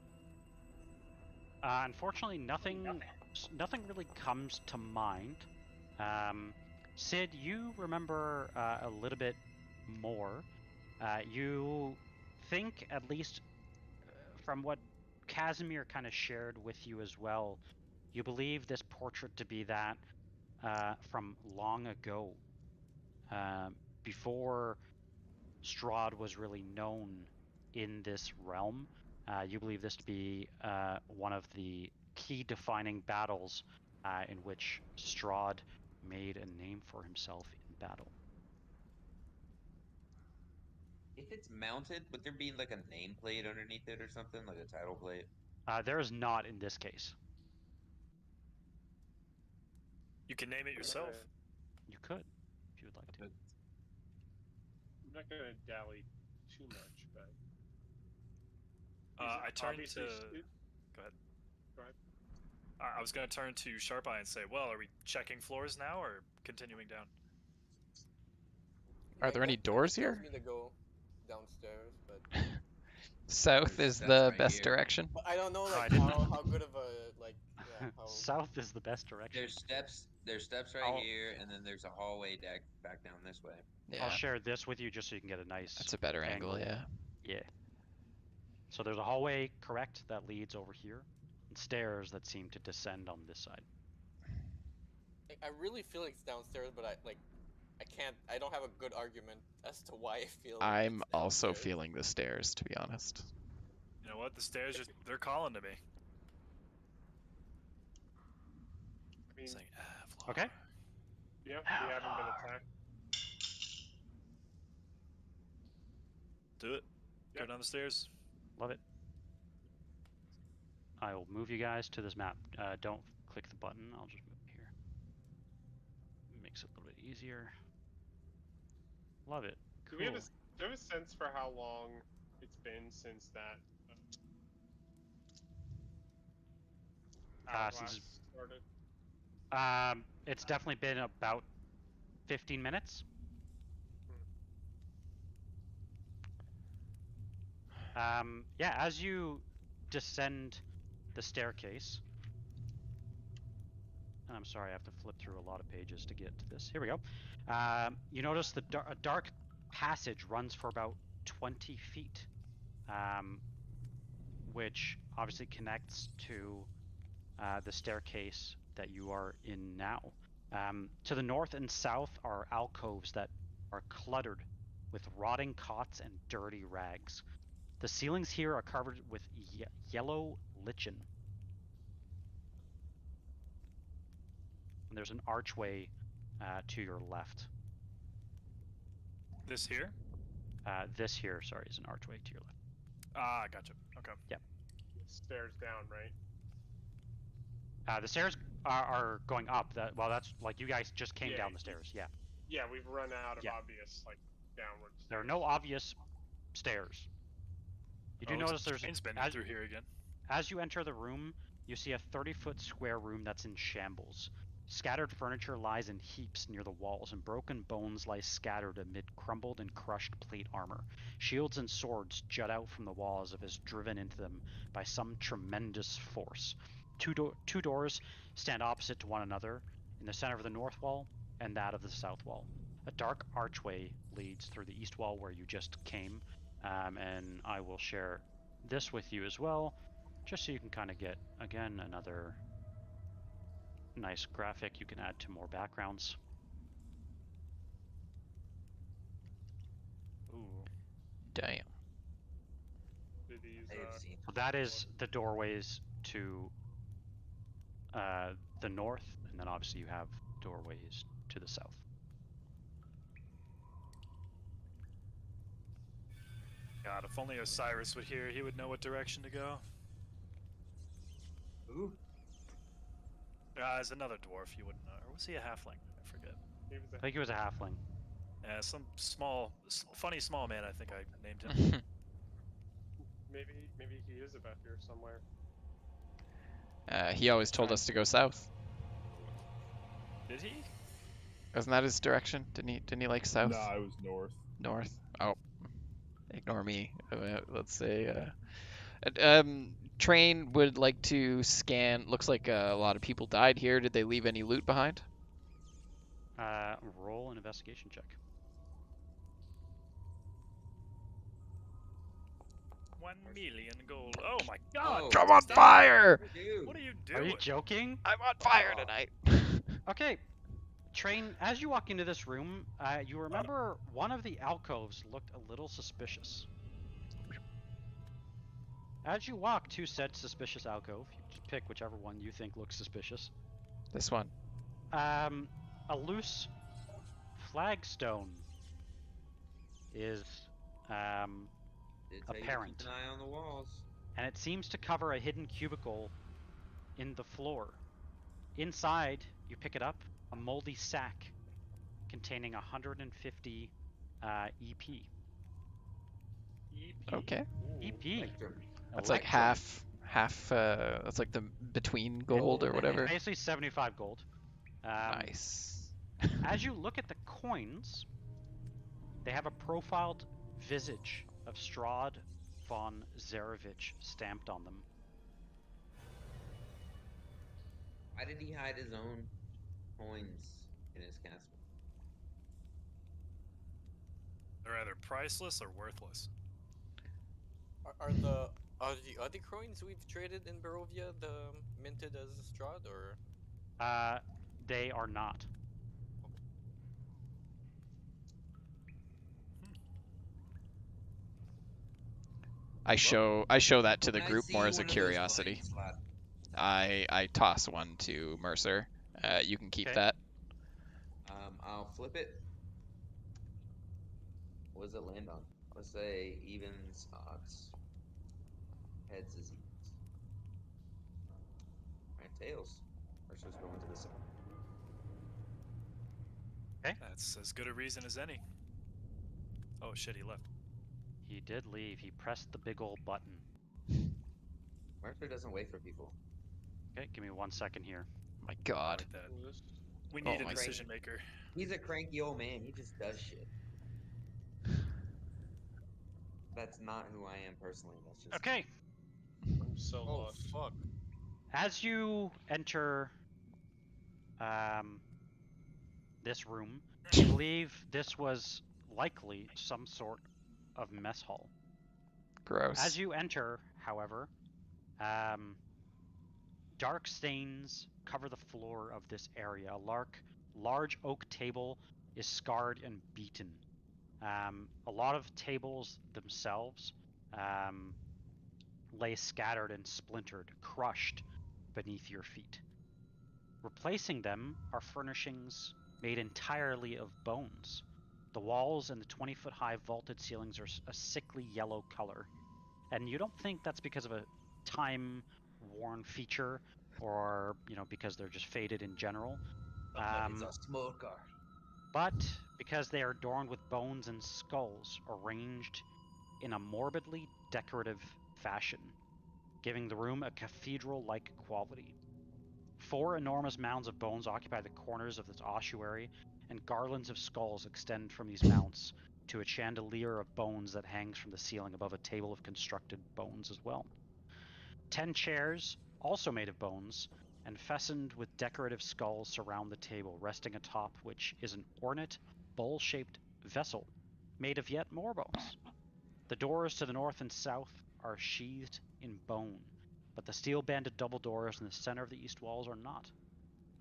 Unfortunately, nothing really comes to mind. Sid, you remember a little bit more. You think, at least from what Casimir kind of shared with you as well, you believe this portrait to be that from long ago, before Strahd was really known in this realm. You believe this to be one of the key defining battles in which Strahd made a name for himself in battle. If it's mounted, would there be like a nameplate underneath it or something, like a title plate? There is not in this case. You can name it yourself. You could, if you would like to. I'm not gonna dally too much, but I turned to. obviously Go ahead. Go ahead. I was gonna turn to Sharp Eye and say, "Well, are we checking floors now or continuing down?" Are there any gut doors tells here? me to go downstairs, but South There's is steps the right best here. direction. But I don't know I like didn't- how good of a like yeah how. South is the best direction. There's steps. There's steps right I'll- here, and then there's a hallway deck back down this way. Yeah, I'll share this with you just so you can get a nice. that's a better angle. Yeah. Yeah. So there's a hallway, correct, that leads over here, and stairs that seem to descend on this side. I really feel like it's downstairs, but I can't. I don't have a good argument as to why I feel. Like I'm it's also downstairs. feeling the stairs, to be honest. You know what? The stairs they're calling to me. I mean, Saying, Okay. yeah, we haven't been attacked. Do it. Go Yep. down the stairs. Love it. I will move you guys to this map. Don't click the button. I'll just move it here. Makes it a little bit easier. Love it. Do Cool. we have do you have a sense for how long it's been since that hourglass since- started? It's definitely been about 15 minutes. Yeah, as you descend the staircase, and I'm sorry, I have to flip through a lot of pages to get to this. Here we go. You notice a dark passage runs for about 20 feet, which obviously connects to the staircase that you are in now. To the north and south are alcoves that are cluttered with rotting cots and dirty rags. The ceilings here are covered with yellow lichen. And there's an archway to your left. This here? This here, sorry, is an archway to your left. Ah, gotcha. Okay. Stairs down, right? The stairs are going up. Well, that's like you guys just came Yeah, down the stairs. Yeah. Yeah, we've run out of Yeah. obvious like downwards. There are no obvious stairs. You do notice there's train's been as, through here again. as you enter the room, you see a 30-foot square room that's in shambles. Scattered furniture lies in heaps near the walls, and broken bones lie scattered amid crumbled and crushed plate armor. Shields and swords jut out from the wall as if it's driven into them by some tremendous force. Two doors stand opposite to one another, in the center of the north wall and that of the south wall. A dark archway leads through the east wall where you just came, and I will share this with you as well, just so you can kind of get, again, another nice graphic you can add to more backgrounds. Ooh. Damn. Did these, I have seen. So that is the doorways to the north, and then obviously you have doorways to the south. God, if only Osiris would hear, he would know what direction to go. Ooh. There's another dwarf you wouldn't know. Or was he a halfling? I forget. he was I think he was a halfling. Yeah, some funny small man, I think I named him. maybe he is about here somewhere. He always told us to go south. Did he? Wasn't that his direction? Didn't he like south? Nah, it was north. North? Oh. Ignore me. Let's say, Train would like to scan. Looks like a lot of people died here. Did they leave any loot behind? Roll an investigation check. 1 million gold. Oh my god! Oh, Come on stop. fire! Dude. What are you Are doing? you joking? I'm on fire tonight. Okay. Train, as you walk into this room, you remember one of the alcoves looked a little suspicious. As you walk to said suspicious alcove, you just pick whichever one you think looks suspicious. This one. A loose flagstone is, Did tell you to apparent. Keep an eye on the walls. and it seems to cover a hidden cubicle in the floor. Inside, you pick it up, a moldy sack containing 150 EP. Okay. EP. Electrum. That's like Electrum. half. That's like the between gold or whatever. Basically 75 gold. Nice. As you look at the coins, they have a profiled visage of Strahd von Zarovich stamped on them. Why did he hide his own coins in his castle? They're either priceless or worthless. Are the other coins we've traded in Barovia the minted as Strahd, or They are not. I show that to the Can I group see more as a one of those curiosity. coins, lad? I toss one to Mercer. You can keep Okay. that. I'll flip it. What does it land on? Let's say evens, odds. Heads is evens. Alright, tails. Mercer's going to the side. That's as good a reason as any. Oh shit, he left. He did leave. He pressed the big old button. Mercer doesn't wait for people. Okay, give me 1 second here. My I God. like that. This- We Oh need a my- decision maker. He's a cranky old man. He just does shit. That's not who I am personally. That's just Okay, I'm so oh lost. fuck. as you enter this room, you believe this was likely some sort of mess hall. Gross. As you enter, however, dark stains cover the floor of this area. A large oak table is scarred and beaten. A lot of tables themselves lay scattered and splintered, crushed beneath your feet. Replacing them are furnishings made entirely of bones. The walls and the 20-foot-high vaulted ceilings are a sickly yellow color. And you don't think that's because of a time-worn feature or, because they're just faded in general. Somebody's a smoker. But because they are adorned with bones and skulls arranged in a morbidly decorative fashion, giving the room a cathedral-like quality. 4 enormous mounds of bones occupy the corners of this ossuary, and garlands of skulls extend from these mounts to a chandelier of bones that hangs from the ceiling above a table of constructed bones as well. 10 chairs, also made of bones, and fastened with decorative skulls surround the table, resting atop which is an ornate, bowl-shaped vessel made of yet more bones. The doors to the north and south are sheathed in bone, but the steel-banded double doors in the center of the east walls are not.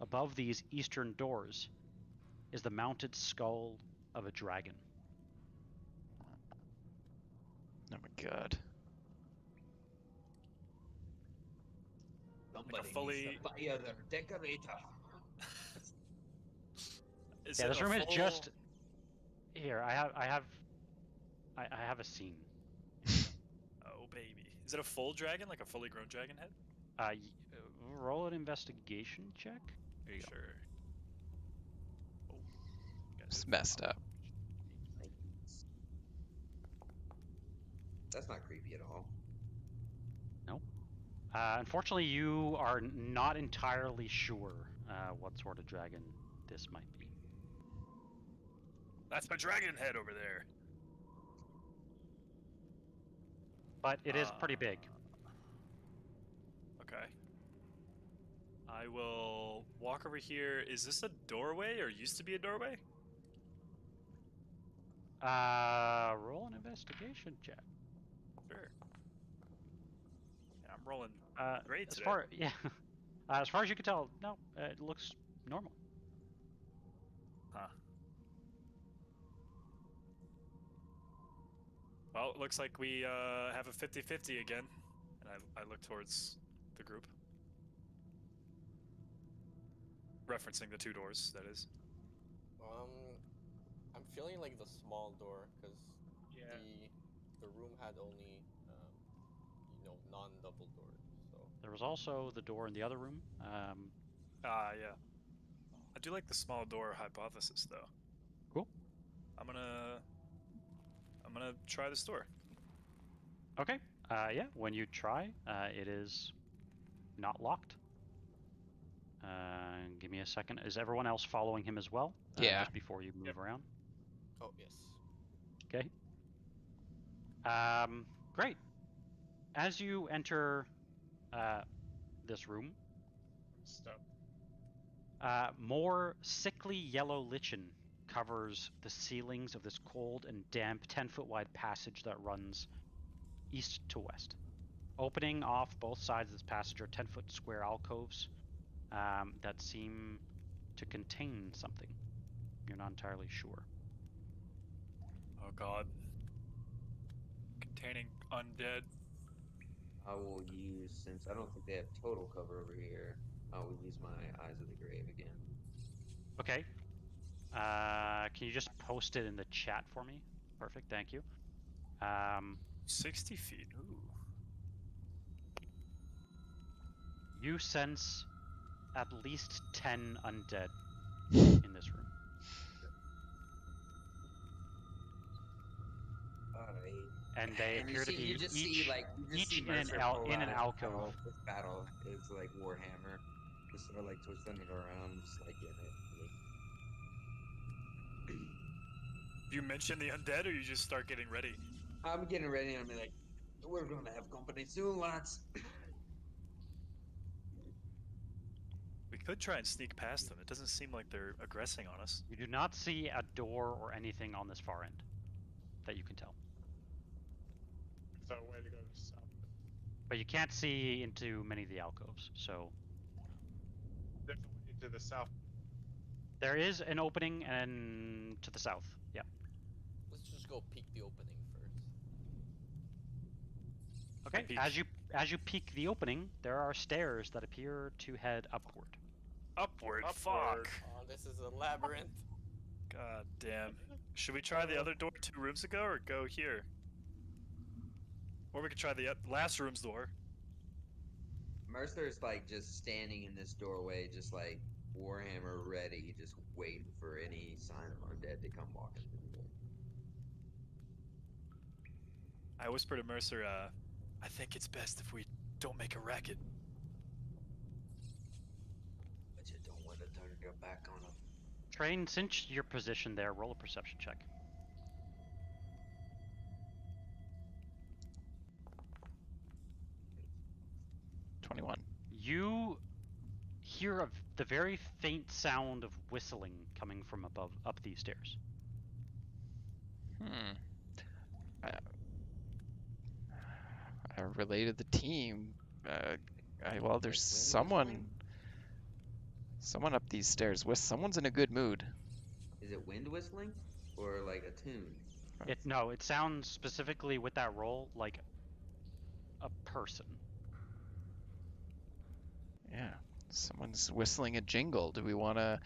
Above these eastern doors is the mounted skull of a dragon. Oh my God. Somebody fully- needs to fire their decorator. Is Yeah, it this a room is full- just here. I have a scene. Oh baby. Is it a full dragon, like a fully grown dragon head? Roll an investigation check. There you go. Sure. Oh. It's messed up. That's not creepy at all. Unfortunately, you are not entirely sure what sort of dragon this might be. That's my dragon head over there. But it is pretty big. Okay. I will walk over here. Is this a doorway or used to be a doorway? Roll an investigation check. Sure. Yeah, I'm rolling great As today. as far as you can tell, no, it looks normal. Huh. Well, it looks like we have a 50-50 again. And I look towards the group. Referencing the 2 doors, that is. I'm feeling like the small door because Yeah. the room had only non-double doors. So There was also the door in the other room. Yeah. I do like the small door hypothesis, though. Cool. I'm gonna try this door. Okay. Yeah. When you try, it is not locked. Give me a second. Is everyone else following him as well? Yeah. Just before you move around. oh yes. Okay. Great. As you enter this room, Stuff. more sickly yellow lichen covers the ceilings of this cold and damp 10-foot wide passage that runs east to west. Opening off both sides of this passage are 10-foot square alcoves that seem to contain something. You're not entirely sure. Oh god. Containing undead. I will use, since I don't think they have total cover over here, I will use my Eyes of the Grave again. Okay. Can you just post it in the chat for me? Perfect, thank you. 60 feet. Ooh. You sense at least 10 undead in this room. Alright. And they And appear to be you just each, see like you just each see in an Mercer pull in an out alcove. This battle is like Warhammer. Just sort of like twisting it around, just like in it. You mention the undead, or you just start getting ready? I'm getting ready. I'm like, we're gonna have company soon, lads. We could try and sneak past them. It doesn't seem like they're aggressing on us. You do not see a door or anything on this far end that you can tell. So way to go to south. But you can't see into many of the alcoves, so There's a way to the south. there is an opening and to the south. Yeah. Let's just go peek the opening first. Okay. Peek. As you peek the opening, there are stairs that appear to head upward. Upward. Upward. Fuck. Oh, this is a labyrinth. God damn. Should we try the other door 2 rooms ago, or go here? Or we could try the last room's door. Mercer's like just standing in this doorway, just like Warhammer ready, just waiting for any sign of undead to come walking through the door. I whisper to Mercer, I think it's best if we don't make a racket. But you don't want to turn your back on them. Train, since you're positioned there, roll a perception check. 21. You hear the very faint sound of whistling coming from above, up these stairs. I related the team. Well, there's Wind someone whistling? up these stairs. Someone's in a good mood. Is it wind whistling or like a tune? No, it sounds specifically with that roll like a person. Yeah, someone's whistling a jingle. Do we want to?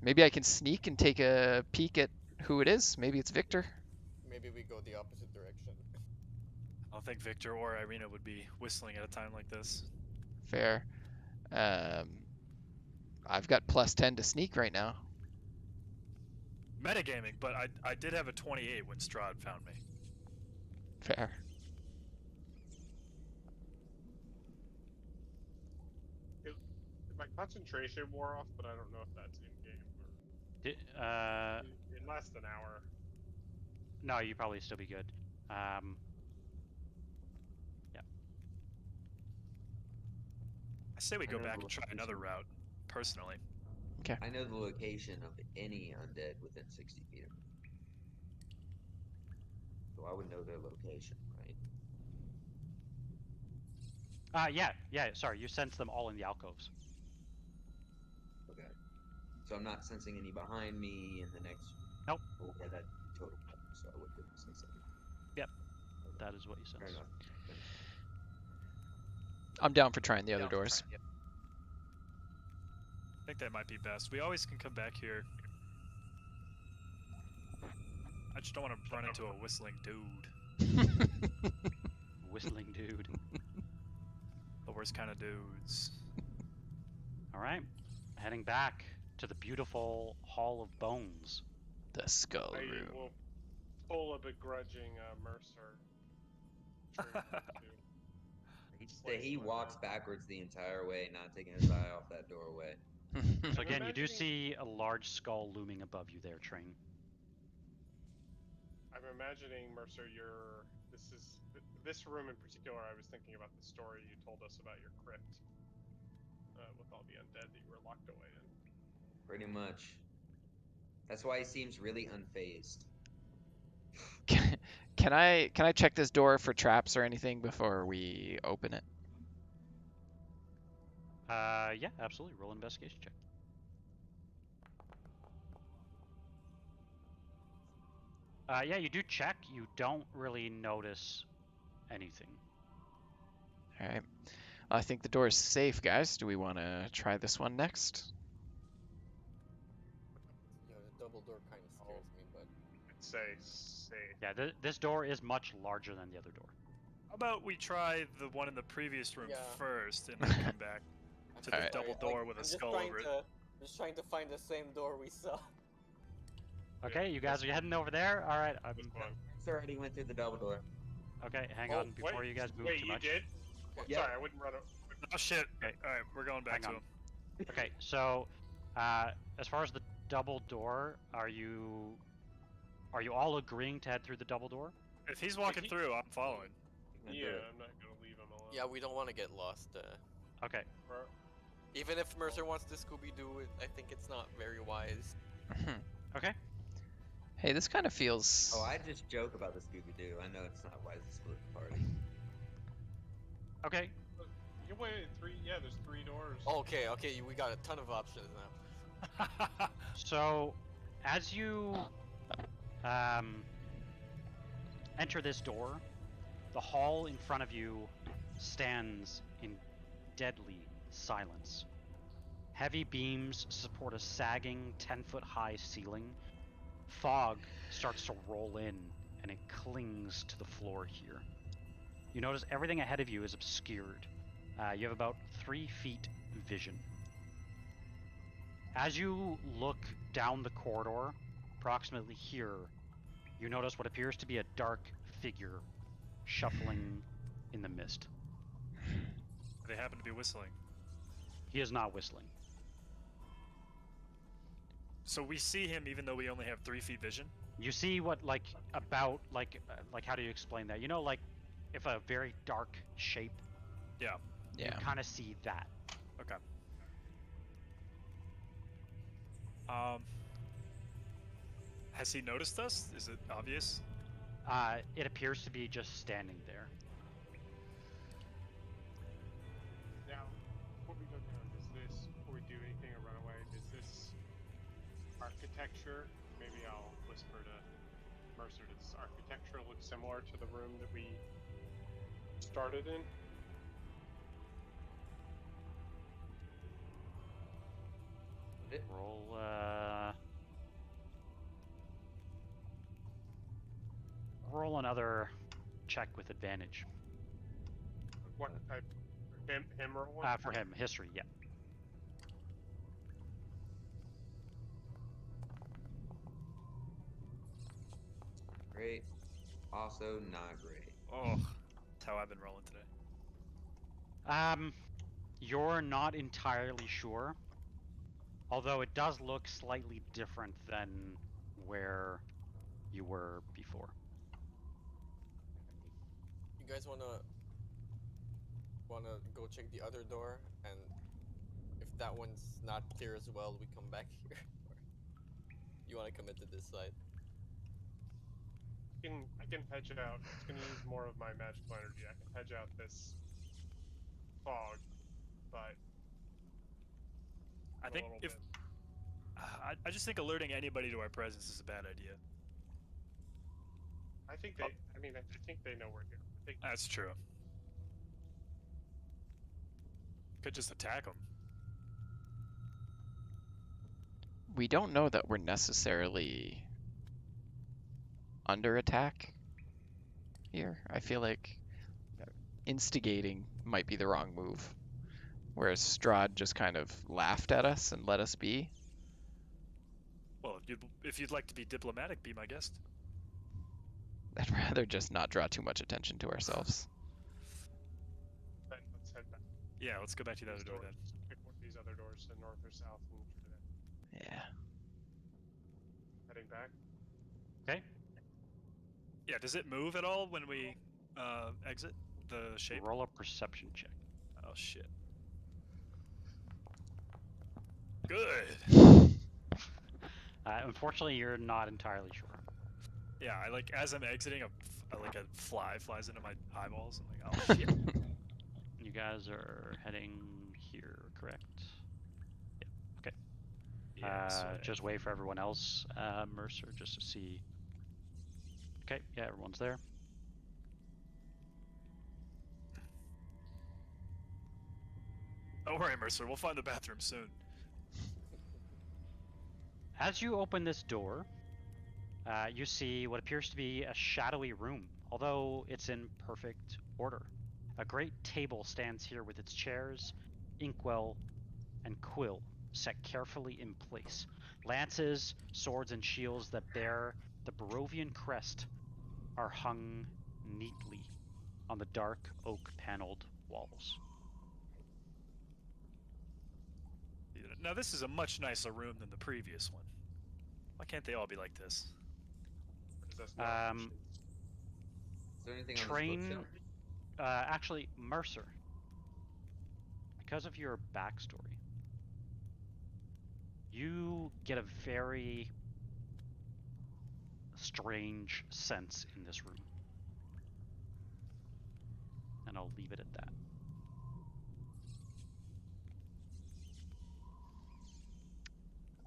Maybe I can sneak and take a peek at who it is. Maybe it's Victor. Maybe we go the opposite direction. I don't think Victor or Irina would be whistling at a time like this. Fair. I've got +10 to sneak right now. Metagaming, but I did have a 28 when Strahd found me. Fair. My concentration wore off, but I don't know if that's in game or in less than an hour. No, you probably still be good. Yeah. I say we I go know back the and try another location. route, personally. I know the location of any undead within 60 feet of me. So I would know their location, right? Yeah, sorry, you sense them all in the alcoves. Okay. So I'm not sensing any behind me in the next... Nope. Okay, that'd be total cover, so I wouldn't be sensing any. Yep. Okay. That is what you Fair sense. enough. I'm down for trying the other doors. I think that might be best. We always can come back here. I just don't want to run into a whistling dude. Whistling dude. The worst kind of dudes. Alright. Heading back to the beautiful Hall of Bones. The skull I room. will pull a begrudging Mercer. He walks backwards the entire way, not taking his eye off that doorway. So again, you do imagining- see a large skull looming above you there, Train. I'm imagining Mercer, this room in particular, I was thinking about the story you told us about your crypt with all the undead that you were locked away in. Pretty much. That's why he seems really unfazed. Can I check this door for traps or anything before we open it? Yeah, absolutely. Roll an investigation check. Yeah, you do check. You don't really notice anything. All right. I think the door is safe, guys. Do we want to try this one next? You know, the double door kind of scares me, but I'd say safe. Yeah, this door is much larger than the other door. How about we try the one in the previous room Yeah. first and then come back to the Alright. double door with a skull over it? Just trying to find the same door we saw. Okay, you guys are heading over there. All right. This one. Max already went through the double door. Okay, hang Oh, on before wait, you guys move wait, too you much. did? Yeah. Sorry, I wouldn't run. Oh shit! Okay, all right, we're going back Hang to on. him. Okay, so as far as the double door, are you all agreeing to head through the double door? If he's walking through, I'm following. Yeah, I'm not gonna leave him alone. Yeah, we don't want to get lost. Okay. Even if Mercer wants to Scooby-Doo it, I think it's not very wise. Okay. Hey, this kind of feels. Oh, I just joke about the Scooby-Doo. I know it's not wise to split the party. Okay. You waited three. Yeah, there's 3 doors. Okay, we got a ton of options now. So, as you enter this door, the hall in front of you stands in deadly silence. Heavy beams support a sagging 10-foot-high ceiling. Fog starts to roll in, and it clings to the floor here. You notice everything ahead of you is obscured. You have about 3 feet vision. As you look down the corridor, approximately here, you notice what appears to be a dark figure shuffling in the mist. They happen to be whistling. He is not whistling. So we see him even though we only have 3 feet vision? You see what, how do you explain that? You know, like, if a very dark shape, Yeah. you kind of see that. Okay. Has he noticed us? Is it obvious? It appears to be just standing there. Now, before we go down, before we do anything or run away, is this architecture? Maybe I'll whisper to Mercer, does this architecture look similar to the room that we started in? Roll another check with advantage. What type? Him rolling? For him, history, yeah. Great. Also not great. Oh, that's how I've been rolling today. You're not entirely sure, although it does look slightly different than where you were before. You guys wanna go check the other door, and if that one's not clear as well, we come back here. Or you wanna commit to this side? I can hedge out. It's gonna use more of my magical energy. I can hedge out this fog, but I think if I just think alerting anybody to our presence is a bad idea. I think they. I mean, I think they know we're here. I think That's true. Could just attack them. We don't know that we're necessarily under attack here. I feel like instigating might be the wrong move. Whereas Strahd just kind of laughed at us and let us be. Well, if you'd like to be diplomatic, be my guest. I'd rather just not draw too much attention to ourselves. then let's head back. Yeah, let's go back to the other These door doors. then. Pick one of these other doors to north or south and try that. Yeah. Heading back. Okay. Yeah, does it move at all when we exit? The shape? Roll a perception check. Oh shit. Good. Unfortunately, you're not entirely sure. Yeah, I like as I'm exiting, like a fly flies into my eyeballs. I'm like, oh shit. You guys are heading here, correct? Yeah. Okay. Yeah, so Just wait for everyone else, Mercer, just to see. Okay. Yeah, everyone's there. Don't worry, Mercer. We'll find the bathroom soon. As you open this door, you see what appears to be a shadowy room, although it's in perfect order. A great table stands here with its chairs, inkwell, and quill set carefully in place. Lances, swords, and shields that bear the Barovian crest are hung neatly on the dark oak-paneled walls. Now this is a much nicer room than the previous one. Why can't they all be like this? Because that's not Um, Is there anything on Train, this bookshelf? actually, Mercer, because of your backstory, you get a very strange sense in this room. And I'll leave it at that.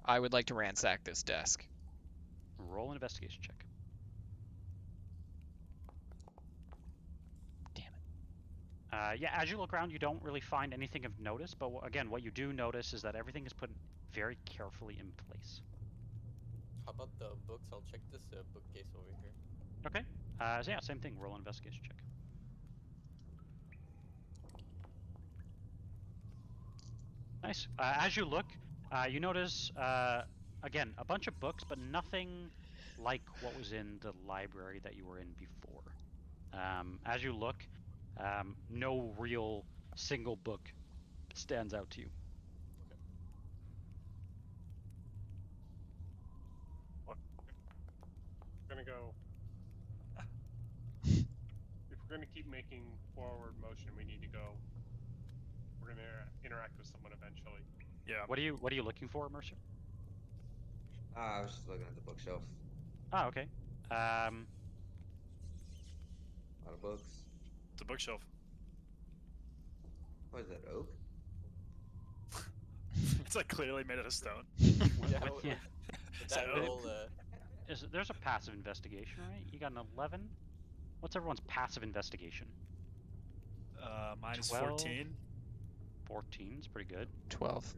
I would like to ransack this desk. Roll an investigation check. Damn it. Yeah, as you look around, you don't really find anything of notice, but again, what you do notice is that everything is put very carefully in place. How about the books? I'll check this bookcase over here. Okay. So yeah, same thing. Roll an investigation check. Nice. As you look, you notice, again, a bunch of books, but nothing like what was in the library that you were in before. As you look, no real single book stands out to you. We're gonna go. If we're gonna keep making forward motion, we need to go. We're gonna interact with someone eventually. Yeah. What are you looking for, Mercer? I was just looking at the bookshelf. Oh, okay. A lot of books. It's a bookshelf. What is that, oak? It's like clearly made out of stone. Yeah, Yeah. with that So- roll, There's a passive investigation, right? You got an 11? What's everyone's passive investigation? Mine is 12. 14. 14 is pretty good. 12.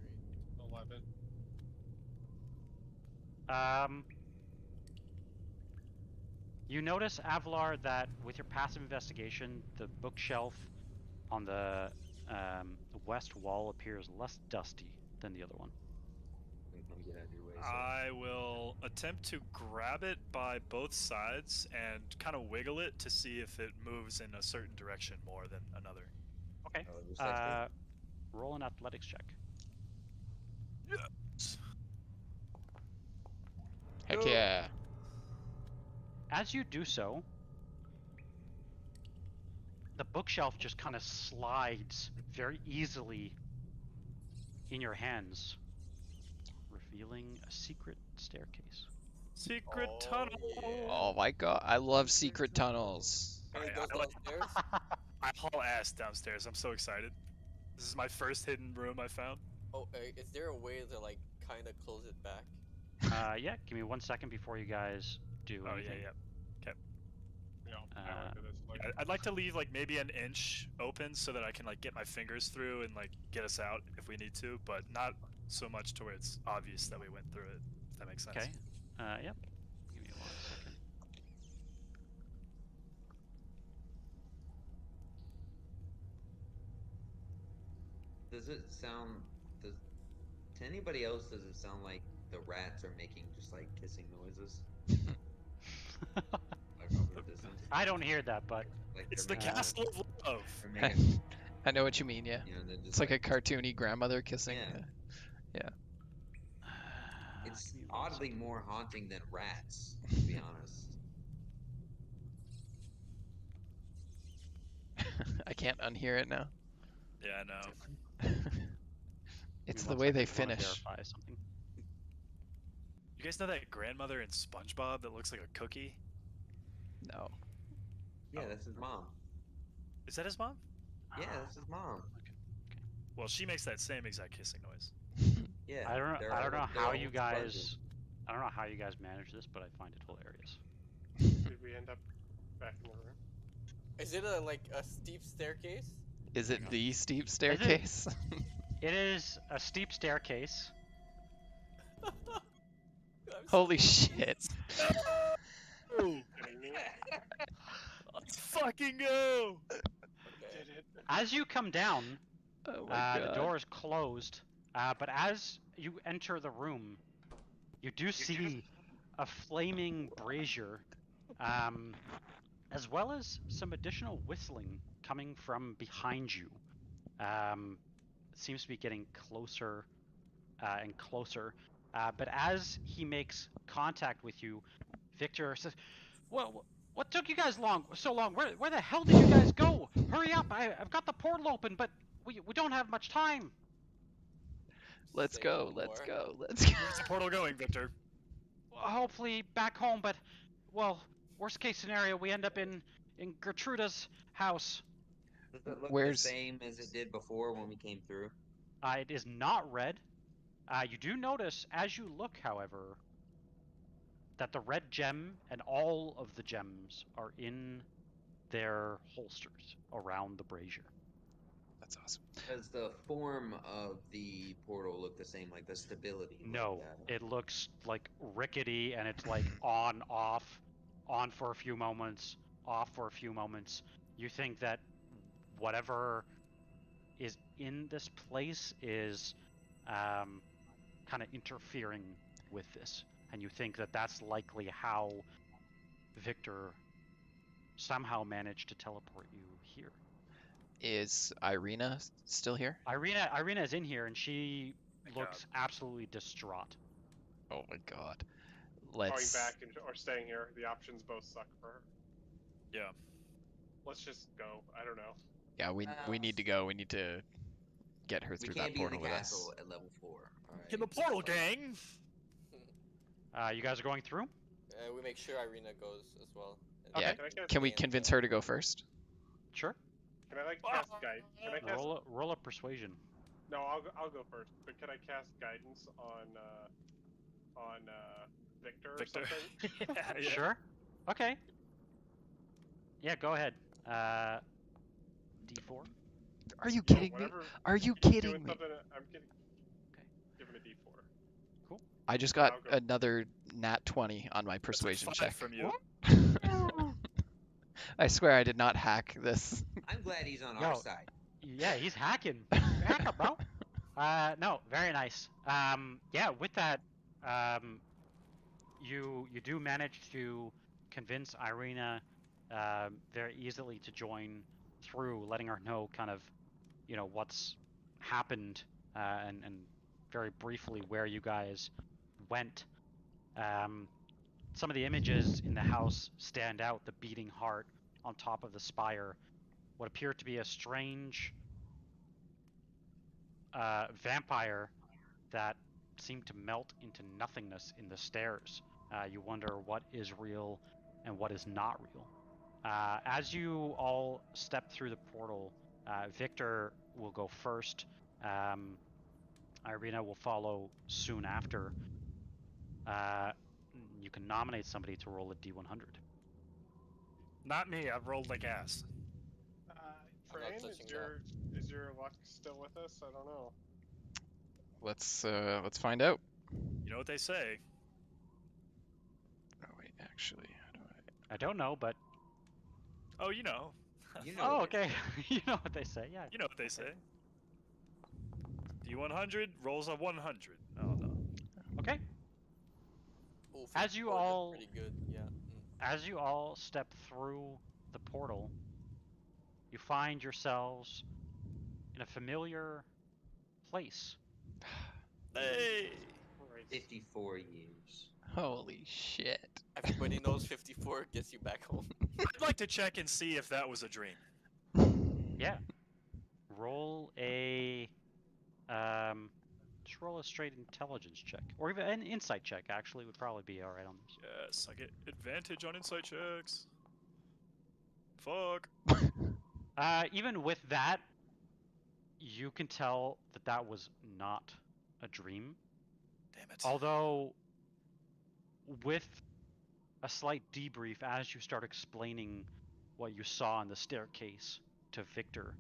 11. You notice, Avalar, that with your passive investigation, the bookshelf on the west wall appears less dusty than the other one. Let me get out of your way. So. I will attempt to grab it by both sides and kind of wiggle it to see if it moves in a certain direction more than another. Okay. Oh, just like Roll an athletics check. Yes. Heck yeah. As you do so, the bookshelf just kind of slides very easily in your hands, revealing a secret staircase. Secret Oh, tunnel. yeah. Oh my god, I love secret tunnels. Can we I- go I like- downstairs? I haul ass downstairs. I'm so excited. This is my first hidden room I found. Oh, is there a way to like kind of close it back? Yeah, give me 1 second before you guys do Oh anything. yeah. You know, Uh, I went to this, like, I'd like to leave like maybe an inch open so that I can like get my fingers through and like get us out if we need to, but not so much to where it's obvious that we went through it. If that makes sense. Okay. Yep. Give me 1 second. Does it sound? To anybody else, does it sound like the rats are making just like kissing noises? Like off in the distance? I don't hear that, but Like It's the they're making- castle of love. they're making, I know what you mean, yeah. you know, they're just It's like a cartoony grandmother kissing. Yeah. It's give me 1 oddly second. more haunting than rats, to be honest. I can't unhear it now. Yeah, I know. It's Give the me way one they second, I wanna finish. verify something. You guys know that grandmother in SpongeBob that looks like a cookie? No. Yeah, that's his mom. Is that his mom? Yeah, that's his mom. Well, she makes that same exact kissing noise. Yeah. I don't they're know. I don't all- know they're how all you sponges. guys. I don't know how you guys manage this, but I find it hilarious. Did we end up back in the room? Is it like a steep staircase? Is it Hang on. the steep staircase? It is a steep staircase. I'm Holy so shit. Oh, Kidding me? let's fucking go! Okay. Did it? As you come down, Oh my god. the door is closed. But as you enter the room, you do see a flaming brazier, as well as some additional whistling coming from behind you. It seems to be getting closer and closer. But as he makes contact with you, Victor says, "Well, what took you guys so long? Where the hell did you guys go? Hurry up! I've got the portal open, but we don't have much time." Let's Say go, no let's more. go, let's go. Where's the portal going, Victor? Hopefully back home, but well, worst case scenario, we end up in Gertruda's house. Does it look Where's- the same as it did before when we came through? It is not red. You do notice as you look, however, that the red gem and all of the gems are in their holsters around the brazier. That's awesome. Does the form of the portal look the same, like the stability? look No, that? it looks like rickety, and it's like on, off, on for a few moments, off for a few moments. You think that whatever is in this place is kind of interfering with this, and you think that that's likely how Victor somehow managed to teleport you here. Is Irina still here? Irina is in here, and she Thank looks absolutely distraught. Oh my god. Going Let's back or staying here, the options both suck for her. Yeah. Let's just go. I don't know. Yeah, we need to go. We need to get her We through can't that be in the portal with us. castle at level 4. In the portal, gang! You guys are going through? We make sure Irina goes as well. Yeah. Can I cast? Can we And, convince her to go first? Sure. Can I cast guide? Can I cast? Roll a persuasion. No, I'll go first. But can I cast guidance on Victor or Victor. something? Yeah. Sure. Okay. Yeah, go ahead. D4. Are you Yeah, kidding me? whatever. Are you Doing kidding me? something, I'm kidding. Okay. Give him a D4. I just got I'll go. another nat 20 on my That's a persuasion 5 check. from you. I swear I did not hack this. I'm glad he's on Yo. our side. Yeah, he's hacking. Hacker, bro. No, very nice. Yeah, with that, you do manage to convince Irina very easily to join through, letting her know kind of, what's happened and very briefly where you guys went. Some of the images in the house stand out: the beating heart on top of the spire, what appeared to be a strange vampire that seemed to melt into nothingness in the stairs. You wonder what is real and what is not real. As you all step through the portal, Victor will go first. Irina will follow soon after. You can nominate somebody to roll a D100. Not me, I've rolled like ass. I'm not Train, touching is your luck still with us? I don't know. Let's find out. You know what they say. Oh wait, actually, how do I don't know, but Oh, you know. You know oh, what they okay. You know what they say, yeah. You know what they say. D100 rolls a 100. Oh no. Okay. Ooh, As you 54, that's all- pretty good. Yeah. As you all step through the portal, you find yourselves in a familiar place. Hey! Right. 54 years. Holy shit. Everybody knows 54 gets you back home. I'd like to check and see if that was a dream. Yeah. Roll a just roll a straight intelligence check, or even an insight check. Actually, would probably be all right on this. Yes, I get advantage on insight checks. Fuck. Even with that, you can tell that that was not a dream. Damn it. Although, with a slight debrief as you start explaining what you saw on the staircase to Victor,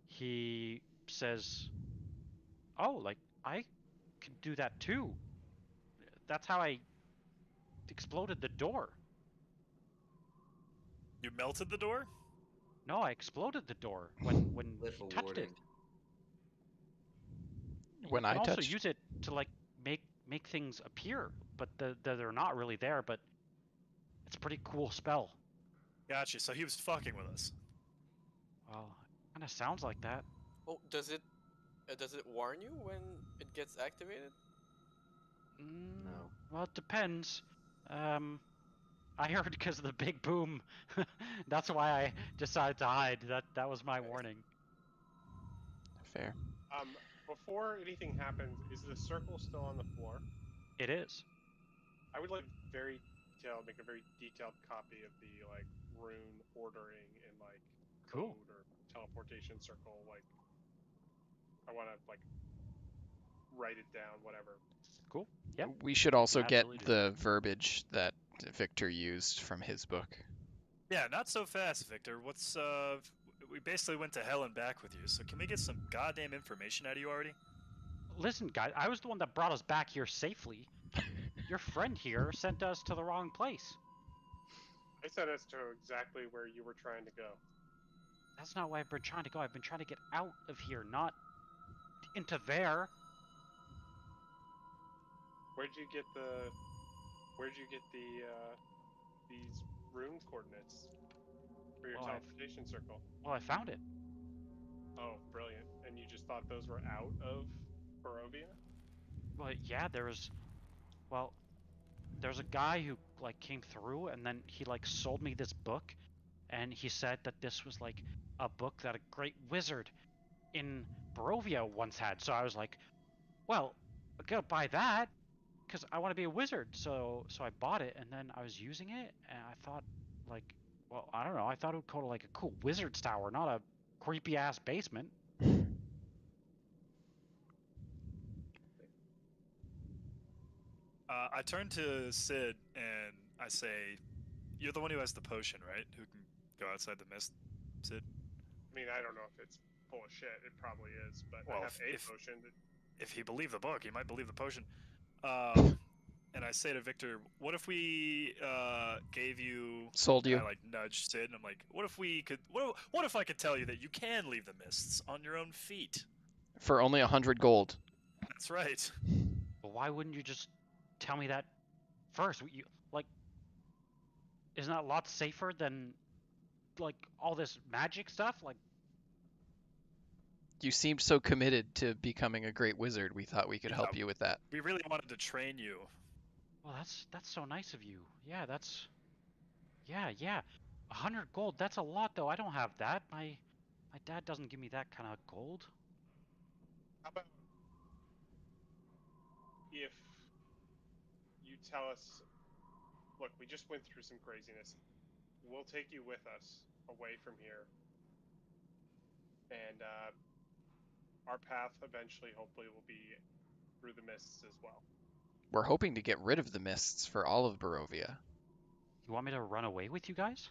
he says, "Oh, like I could do that too. That's how I exploded the door. You melted the door? No, I exploded the door when Live he touched it. When You I can also touched, use it to like make things appear, but they're not really there. But it's a pretty cool spell. Gotcha, so he was fucking with us. Well, kind of sounds like that. Oh, does it warn you when it gets activated? No. Well, it depends. I heard because of the big boom. That's why I decided to hide. That was my warning. fair. Before anything happens, is the circle still on the floor? It is. I would like make a very detailed copy of the like rune ordering in like Cool. code or teleportation circle. Like, I want to like write it down, whatever. Cool. Yep. We should also get absolutely do the verbiage that Victor used from his book. Yeah, not so fast, Victor. We basically went to hell and back with you, so can we get some goddamn information out of you already? Listen, guys, I was the one that brought us back here safely. Your friend here sent us to the wrong place. I sent us to exactly where you were trying to go. That's not where I've been trying to go. I've been trying to get out of here, not into there. Where'd you get these rune coordinates for your Well, teleportation circle? Well, I found it. Oh, brilliant! And you just thought those were out of Barovia? Well, yeah, there's a guy who like came through, and then he like sold me this book, and he said that this was like a book that a great wizard in Barovia once had. So I was like, well, I gotta buy that because I want to be a wizard. So I bought it, and then I was using it, and I thought, like, well, I don't know. I thought it would go to like a cool wizard's tower, not a creepy ass basement. I turn to Sid and I say, "You're the one who has the potion, right? Who can go outside the mist, Sid?" I mean, I don't know if it's full of shit. It probably is, but Well, I have a potion. If he believed the book, he might believe the potion. And I say to Victor, "What if we gave you?" Sold you. I like nudge Sid, and I'm like, "What if we could? What if I could tell you that you can leave the mists on your own feet?" For only 100 gold. That's right. Well, why wouldn't you just tell me that first? Isn't that a lot safer than like all this magic stuff? Like, You seemed so committed to becoming a great wizard, we thought we could help you with that. We really wanted to train you. well, that's so nice of you. Yeah, yeah. 100 gold. That's a lot, though. I don't have that. My dad doesn't give me that kind of gold. How about if you tell us, look, we just went through some craziness. We'll take you with us away from here. And our path eventually, hopefully, will be through the mists as well. We're hoping to get rid of the mists for all of Barovia. You want me to run away with you guys?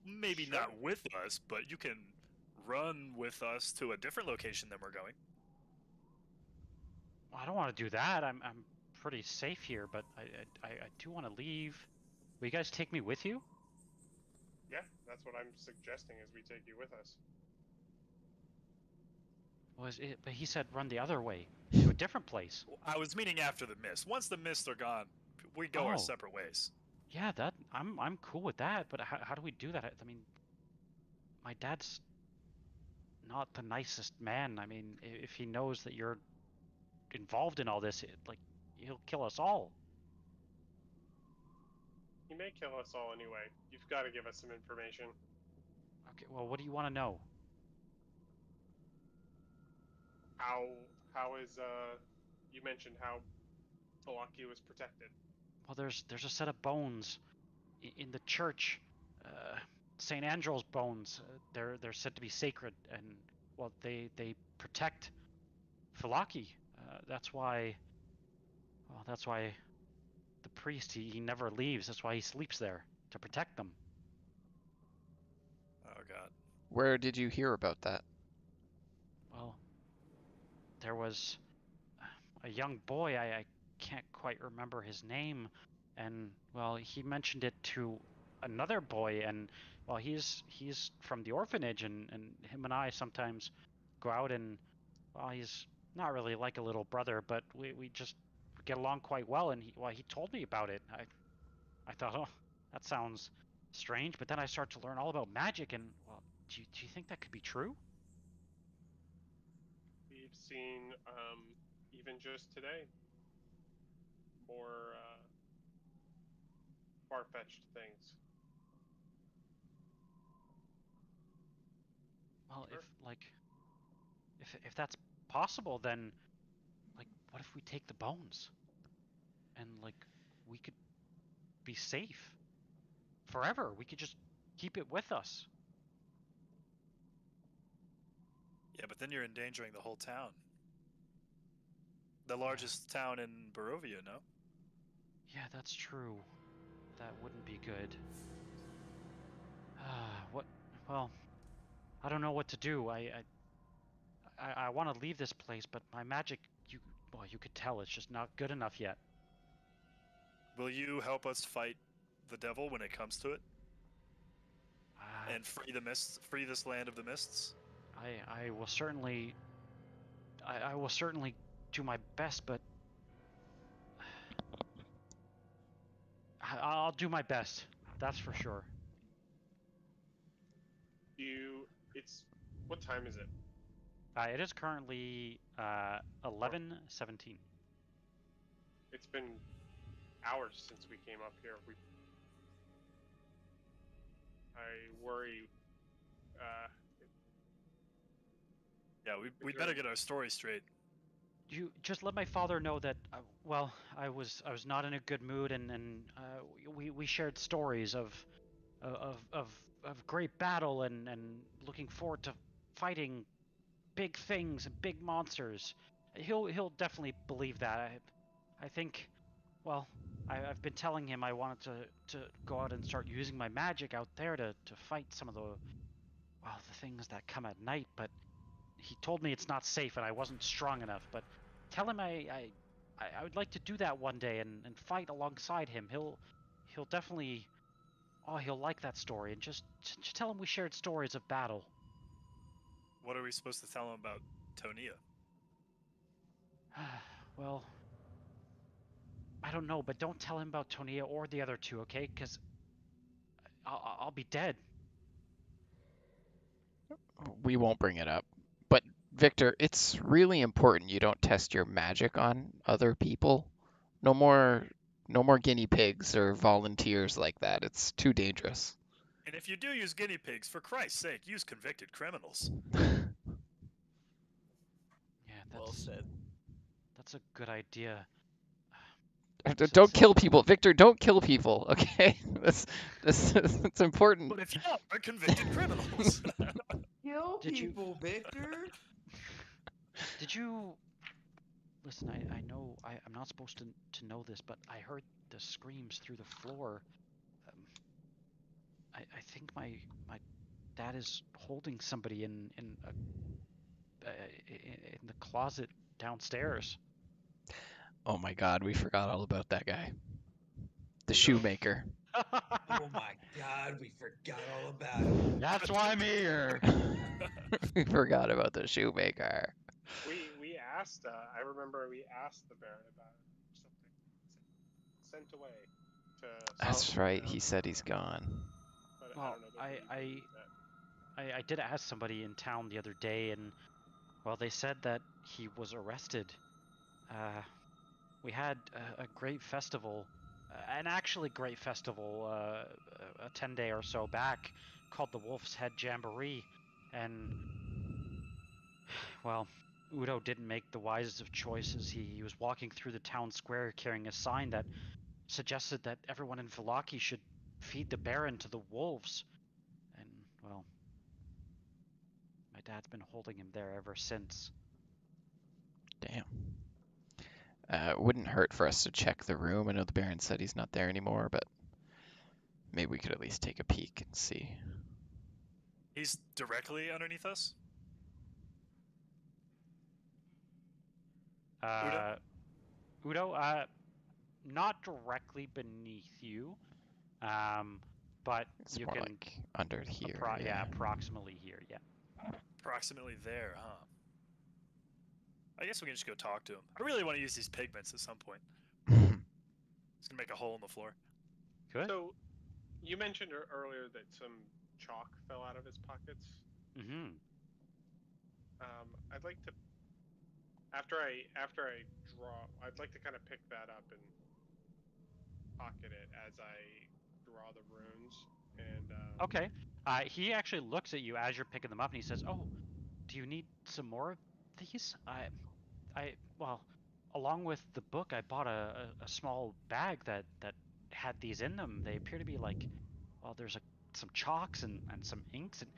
Maybe Sure. not with us, but you can run with us to a different location than we're going. Well, I don't want to do that. I'm pretty safe here, but I do want to leave. Will you guys take me with you? Yeah, that's what I'm suggesting, is we take you with us. But he said run the other way to a different place. I was meaning after the mist. Once the mists are gone, we go our Oh. separate ways. Yeah, I'm cool with that. But how do we do that? I mean, my dad's not the nicest man. I mean, if he knows that you're involved in all this, he'll kill us all. He may kill us all anyway. You've got to give us some information. Okay, well, what do you want to know? How is you mentioned how Valaki was protected. Well, there's a set of bones in the church, Saint Andrew's bones. They're said to be sacred, and well, they protect Valaki. That's why. Well, that's why the priest he never leaves. That's why he sleeps there to protect them. Oh god. Where did you hear about that? Well, there was a young boy. I can't quite remember his name, and well, he mentioned it to another boy, and well, he's from the orphanage, and him and I sometimes go out, and well, he's not really like a little brother, but we just get along quite well, and he told me about it. I thought, oh, that sounds strange, but then I start to learn all about magic, and well, do you think that could be true? We've seen even just today more far-fetched things. Well, Sure. if that's possible, then like what if we take the bones and like we could be safe forever? We could just keep it with us. Yeah, but then you're endangering the whole town. The largest town in Barovia, no? Yeah, that's true. That wouldn't be good. What? Well, I don't know what to do. I want to leave this place, but my magic, you could tell it's just not good enough yet. Will you help us fight the devil when it comes to it? And free the mists, free this land of the mists? I will certainly I will certainly do my best, but I'll do my best. That's for sure. It's what time is it? It is currently 11:17. It's been hours since we came up here. I worry. Yeah, we better get our story straight. You just let my father know that well, I was not in a good mood, and we shared stories of great battle and looking forward to fighting big things and big monsters. He'll definitely believe that. I think, well, I've been telling him I wanted to go out and start using my magic out there to fight some of the things that come at night, but he told me it's not safe and I wasn't strong enough. But tell him I would like to do that one day and fight alongside him. He'll definitely he'll like that story, and just tell him we shared stories of battle. What are we supposed to tell him about Tonia? Well, I don't know, but don't tell him about Tonia or the other two, okay? Because I'll be dead. We won't bring it up. But Victor, it's really important you don't test your magic on other people. No more guinea pigs or volunteers like that. It's too dangerous. And if you do use guinea pigs, for Christ's sake, use convicted criminals. Yeah, Well said. That's a good idea. Don't kill people, Victor. Don't kill people. Okay, that's important. But if you are convicted criminals. Kill people, Victor. Did you listen? I know I'm not supposed to know this, but I heard the screams through the floor. I think my dad is holding somebody in the closet downstairs. Oh my God, we forgot all about that guy. The shoemaker. Oh my God, we forgot all about it. That's why I'm here. We forgot about the shoemaker. We asked. I remember we asked the Baron about something. Sent away to. That's right. He said he's gone. But Well, I don't know. I did ask somebody in town the other day, and well, they said that he was arrested. We had a great festival, an actually great festival, a 10-day or so back, called the Wolf's Head Jamboree, and well, Udo didn't make the wisest of choices. He was walking through the town square carrying a sign that suggested that everyone in Vallaki should feed the Baron to the wolves. And, well, my dad's been holding him there ever since. Damn. It wouldn't hurt for us to check the room. I know the Baron said he's not there anymore, but maybe we could at least take a peek and see. He's directly underneath us? Udo, not directly beneath you, but It's you more can like under here. yeah, approximately here. Yeah. Approximately there, huh? I guess we can just go talk to him. I really want to use these pigments at some point. It's gonna make a hole in the floor. Good. So, you mentioned earlier that some chalk fell out of his pockets. Mm-hmm. I'd like to, after I draw, I'd like to kind of pick that up and pocket it as I draw the runes. And Okay. He actually looks at you as you're picking them up, and he says, "Oh, do you need some more of these? Well, along with the book, I bought a small bag that had these in them. They appear to be like, well, there's some chalks and some inks. And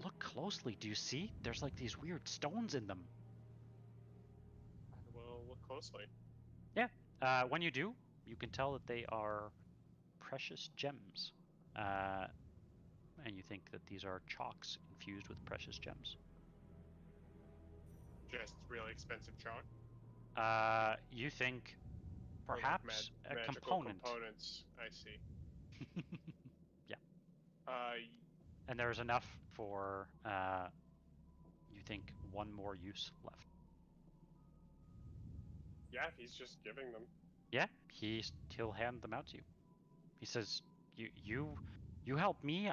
look closely. Do you see? There's like these weird stones in them." I will look closely. Yeah. When you do, you can tell that they are precious gems. And you think that these are chalks infused with precious gems. Just really expensive chalk. You think Or like perhaps a magical component. components. I see. Yeah. Uh, And there's enough for, you think, one more use left. yeah, he's just giving them. Yeah, he'll hand them out to you. He says, "You help me.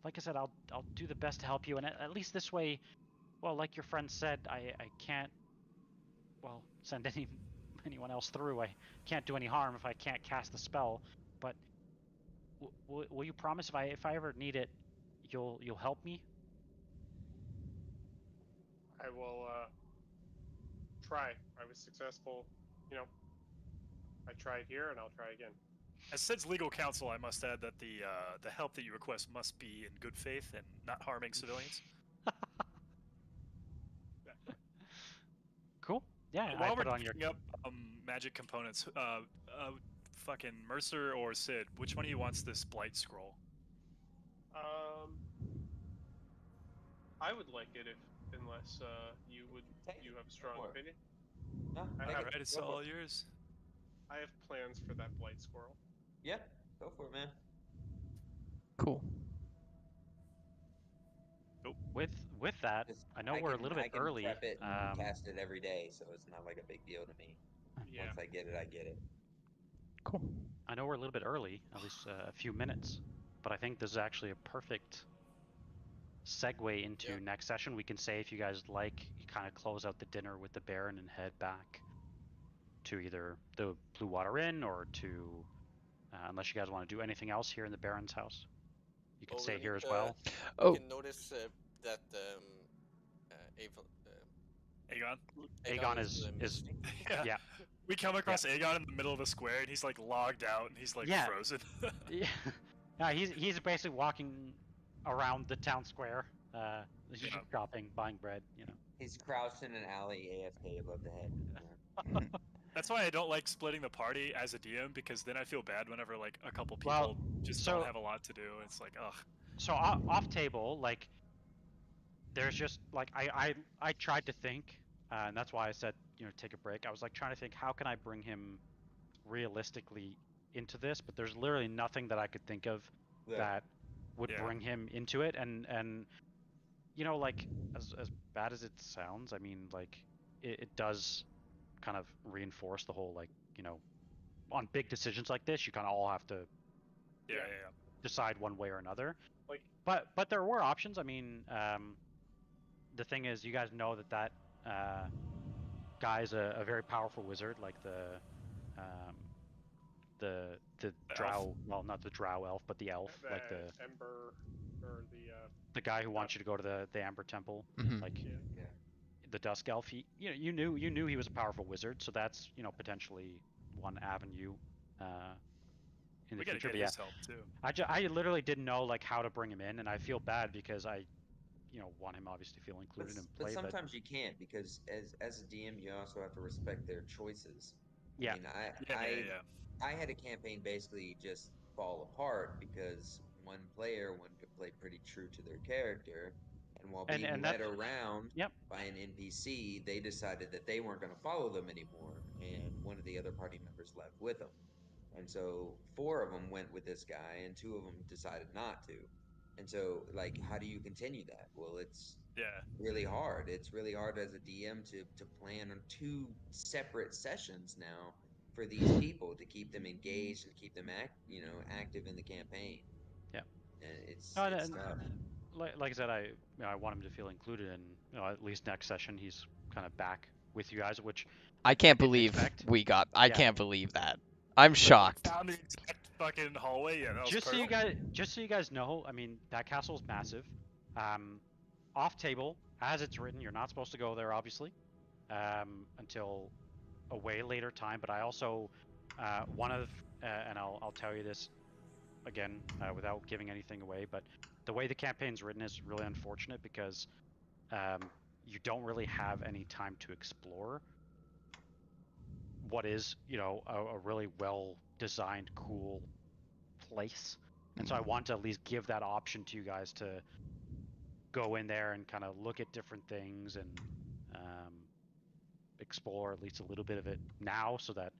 Like I said, I'll do the best to help you. And at least this way, well, like your friend said, I can't, well, send anyone else through. I can't do any harm if I can't cast the spell. But will you promise if I ever need it, you'll help me?" I will try. I was successful. You know, I tried here, and I'll try again. As Sid's legal counsel, I must add that the help that you request must be in good faith and not harming civilians. Cool. Yeah, I While we're put on your. picking up magic components, fucking Mercer or Sid, which one of you wants this blight scroll? I would like it unless you have a strong opinion. No, All right, it's all yours. I have plans for that blight squirrel. Yeah, go for it, man. Cool. With that, I know we're a little bit early. Prep it and cast it every day, so it's not like a big deal to me. Yeah. Once I get it, I get it. Cool. I know we're a little bit early, at least a few minutes, but I think this is actually a perfect segue into next session. We can say, if you guys like, you kind of close out the dinner with the Baron and head back to either the Blue Water Inn or to, unless you guys want to do anything else here in the Baron's house, you can stay here as well. You can notice that Aegon is yeah. We come across Aegon in the middle of the square, and he's like logged out, and he's like frozen. Yeah, he's basically walking around the town square, just shopping, buying bread. You know. He's crouched in an alley, AFK above the head. That's why I don't like splitting the party as a DM, because then I feel bad whenever like a couple people don't have a lot to do. It's like, ugh. So off table, like, there's just like I tried to think, and that's why I said, you know, take a break. I was like trying to think, how can I bring him realistically into this, but there's literally nothing that I could think of that would bring him into it. And you know, like, as bad as it sounds, I mean, like, it does kind of reinforce the whole, like, you know, on big decisions like this, you kind of all have to decide one way or another. Like, but there were options. I mean, the thing is, you guys know that guy's a very powerful wizard, like the drow, well, not the drow elf, but the elf, like the Ember, or or The guy who wants you to go to the Amber Temple, Mhm. like Yeah. the Dusk Elf. You knew he was a powerful wizard, so that's potentially one avenue in the We gotta future. get But yeah, his help too. I literally didn't know like how to bring him in, and I feel bad because I want him obviously to feel included in But play. But sometimes you can't because as a DM, you also have to respect their choices. yeah, I mean, Yeah. I had a campaign basically just fall apart because one player wanted to play pretty true to their character, and while being and led that's around yep. by an NPC, they decided that they weren't going to follow them anymore, and one of the other party members left with them. And so four of them went with this guy, and two of them decided not to. And so, like, how do you continue that? Well, it's Yeah. really hard. It's really hard as a DM to plan on two separate sessions now for these people to keep them engaged and keep them active in the campaign. Yeah. And it's No, it's and tough. like I said, I want him to feel included, and at least next session he's kind of back with you guys, which I I can't didn't believe expect. I Yeah. can't believe that. I'm Like, shocked. found the exact fucking hallway. Yeah, that was Just so perfect. you guys know, I mean that castle's massive. Off table, as it's written, you're not supposed to go there, obviously, until a way later time. But I also, one of, and I'll tell you this again without giving anything away, but the way the campaign's written is really unfortunate because you don't really have any time to explore what is, a really well designed, cool place. And so I want to at least give that option to you guys to go in there and kind of look at different things and explore at least a little bit of it now so that,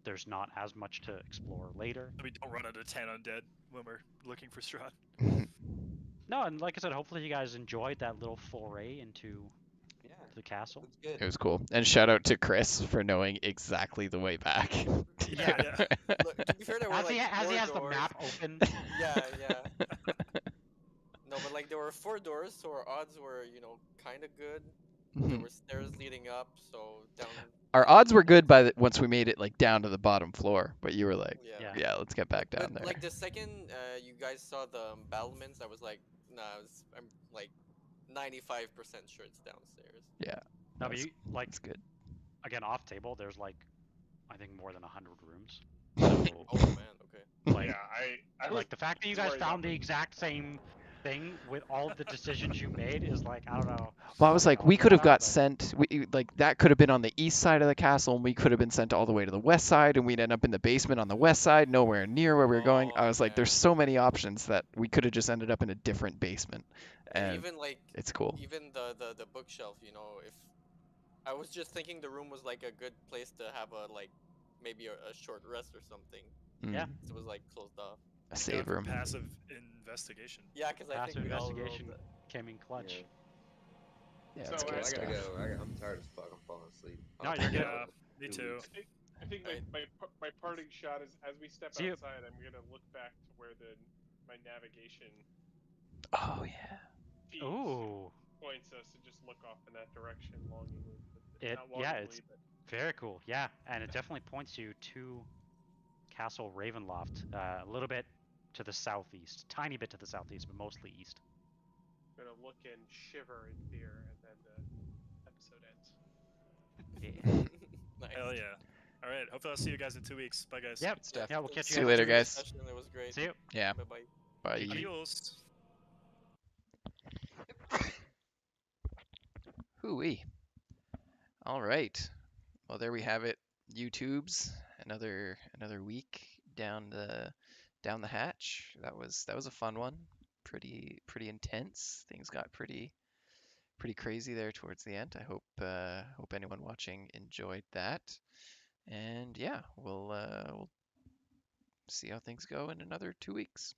there's not as much to explore later. So we don't run out of 10 undead when we're looking for Strahd. No, and like I said, hopefully you guys enjoyed that little foray into Yeah, the castle. it's good. It was cool. And shout out to Chris for knowing exactly the way back. Yeah. Look, to be fair, there were As like he four has the doors. map open. Yeah. No, but like there were four doors, so our odds were, kind of good. There were stairs leading up, so down. Our down odds the were good stairs. once we made it like down to the bottom floor, but you were like, Yeah. yeah, let's get back down But there. like the second you guys saw the battlements, I was like, nah, I'm like 95% sure it's downstairs. Yeah. No, but That's, you, like, that's good. again, off table, there's like, I think more than 100 rooms. So, Oh man, okay. like, yeah, I was like the fact that you guys worried that found the was- exact same thing with all the decisions you made is like, I don't know. Well, I was like, I'll we give could that have got up, but- sent, like, that could have been on the east side of the castle, and we could have been sent all the way to the west side, and we'd end up in the basement on the west side, nowhere near where we were going. I Oh, was like, there's man. so many options that we could have just ended up in a different basement. And And even like it's cool. even the bookshelf, if I was just thinking the room was like a good place to have maybe a short rest or something. Yeah. Mm, So it was like closed off. a Down save for room. passive investigation. Yeah, because I Passive think we all rolled. investigation came in clutch. Yeah, So that's I- good Well, I stuff. gotta go. I'm tired as fuck. I'm falling asleep. No, I'll you're be good. up Me in 2 too. weeks. I think my parting shot is as we step See you. outside, I'm gonna look back to where my navigation Oh, yeah. feed Ooh. points us, and just look off in that direction longingly. Not Yeah, longingly, it's but very cool. Yeah, and it definitely points you to Castle Ravenloft, a little bit to the southeast, tiny bit to the southeast, but mostly east. I'm gonna look and shiver in fear, and then the episode ends. Yeah. Nice. Hell yeah. All right. Hopefully I'll see you guys in 2 weeks. Bye, guys. Yep. Stuff. Yeah, we'll catch you See you guys later, next guys. Session. It was great. See you. Yeah. Bye bye. Bye. Adios. Hooey. All right. Well, there we have it. YouTube's another week down the hatch. That was a fun one. Pretty intense. Things got pretty crazy there towards the end. I hope anyone watching enjoyed that. And yeah, we'll see how things go in another 2 weeks.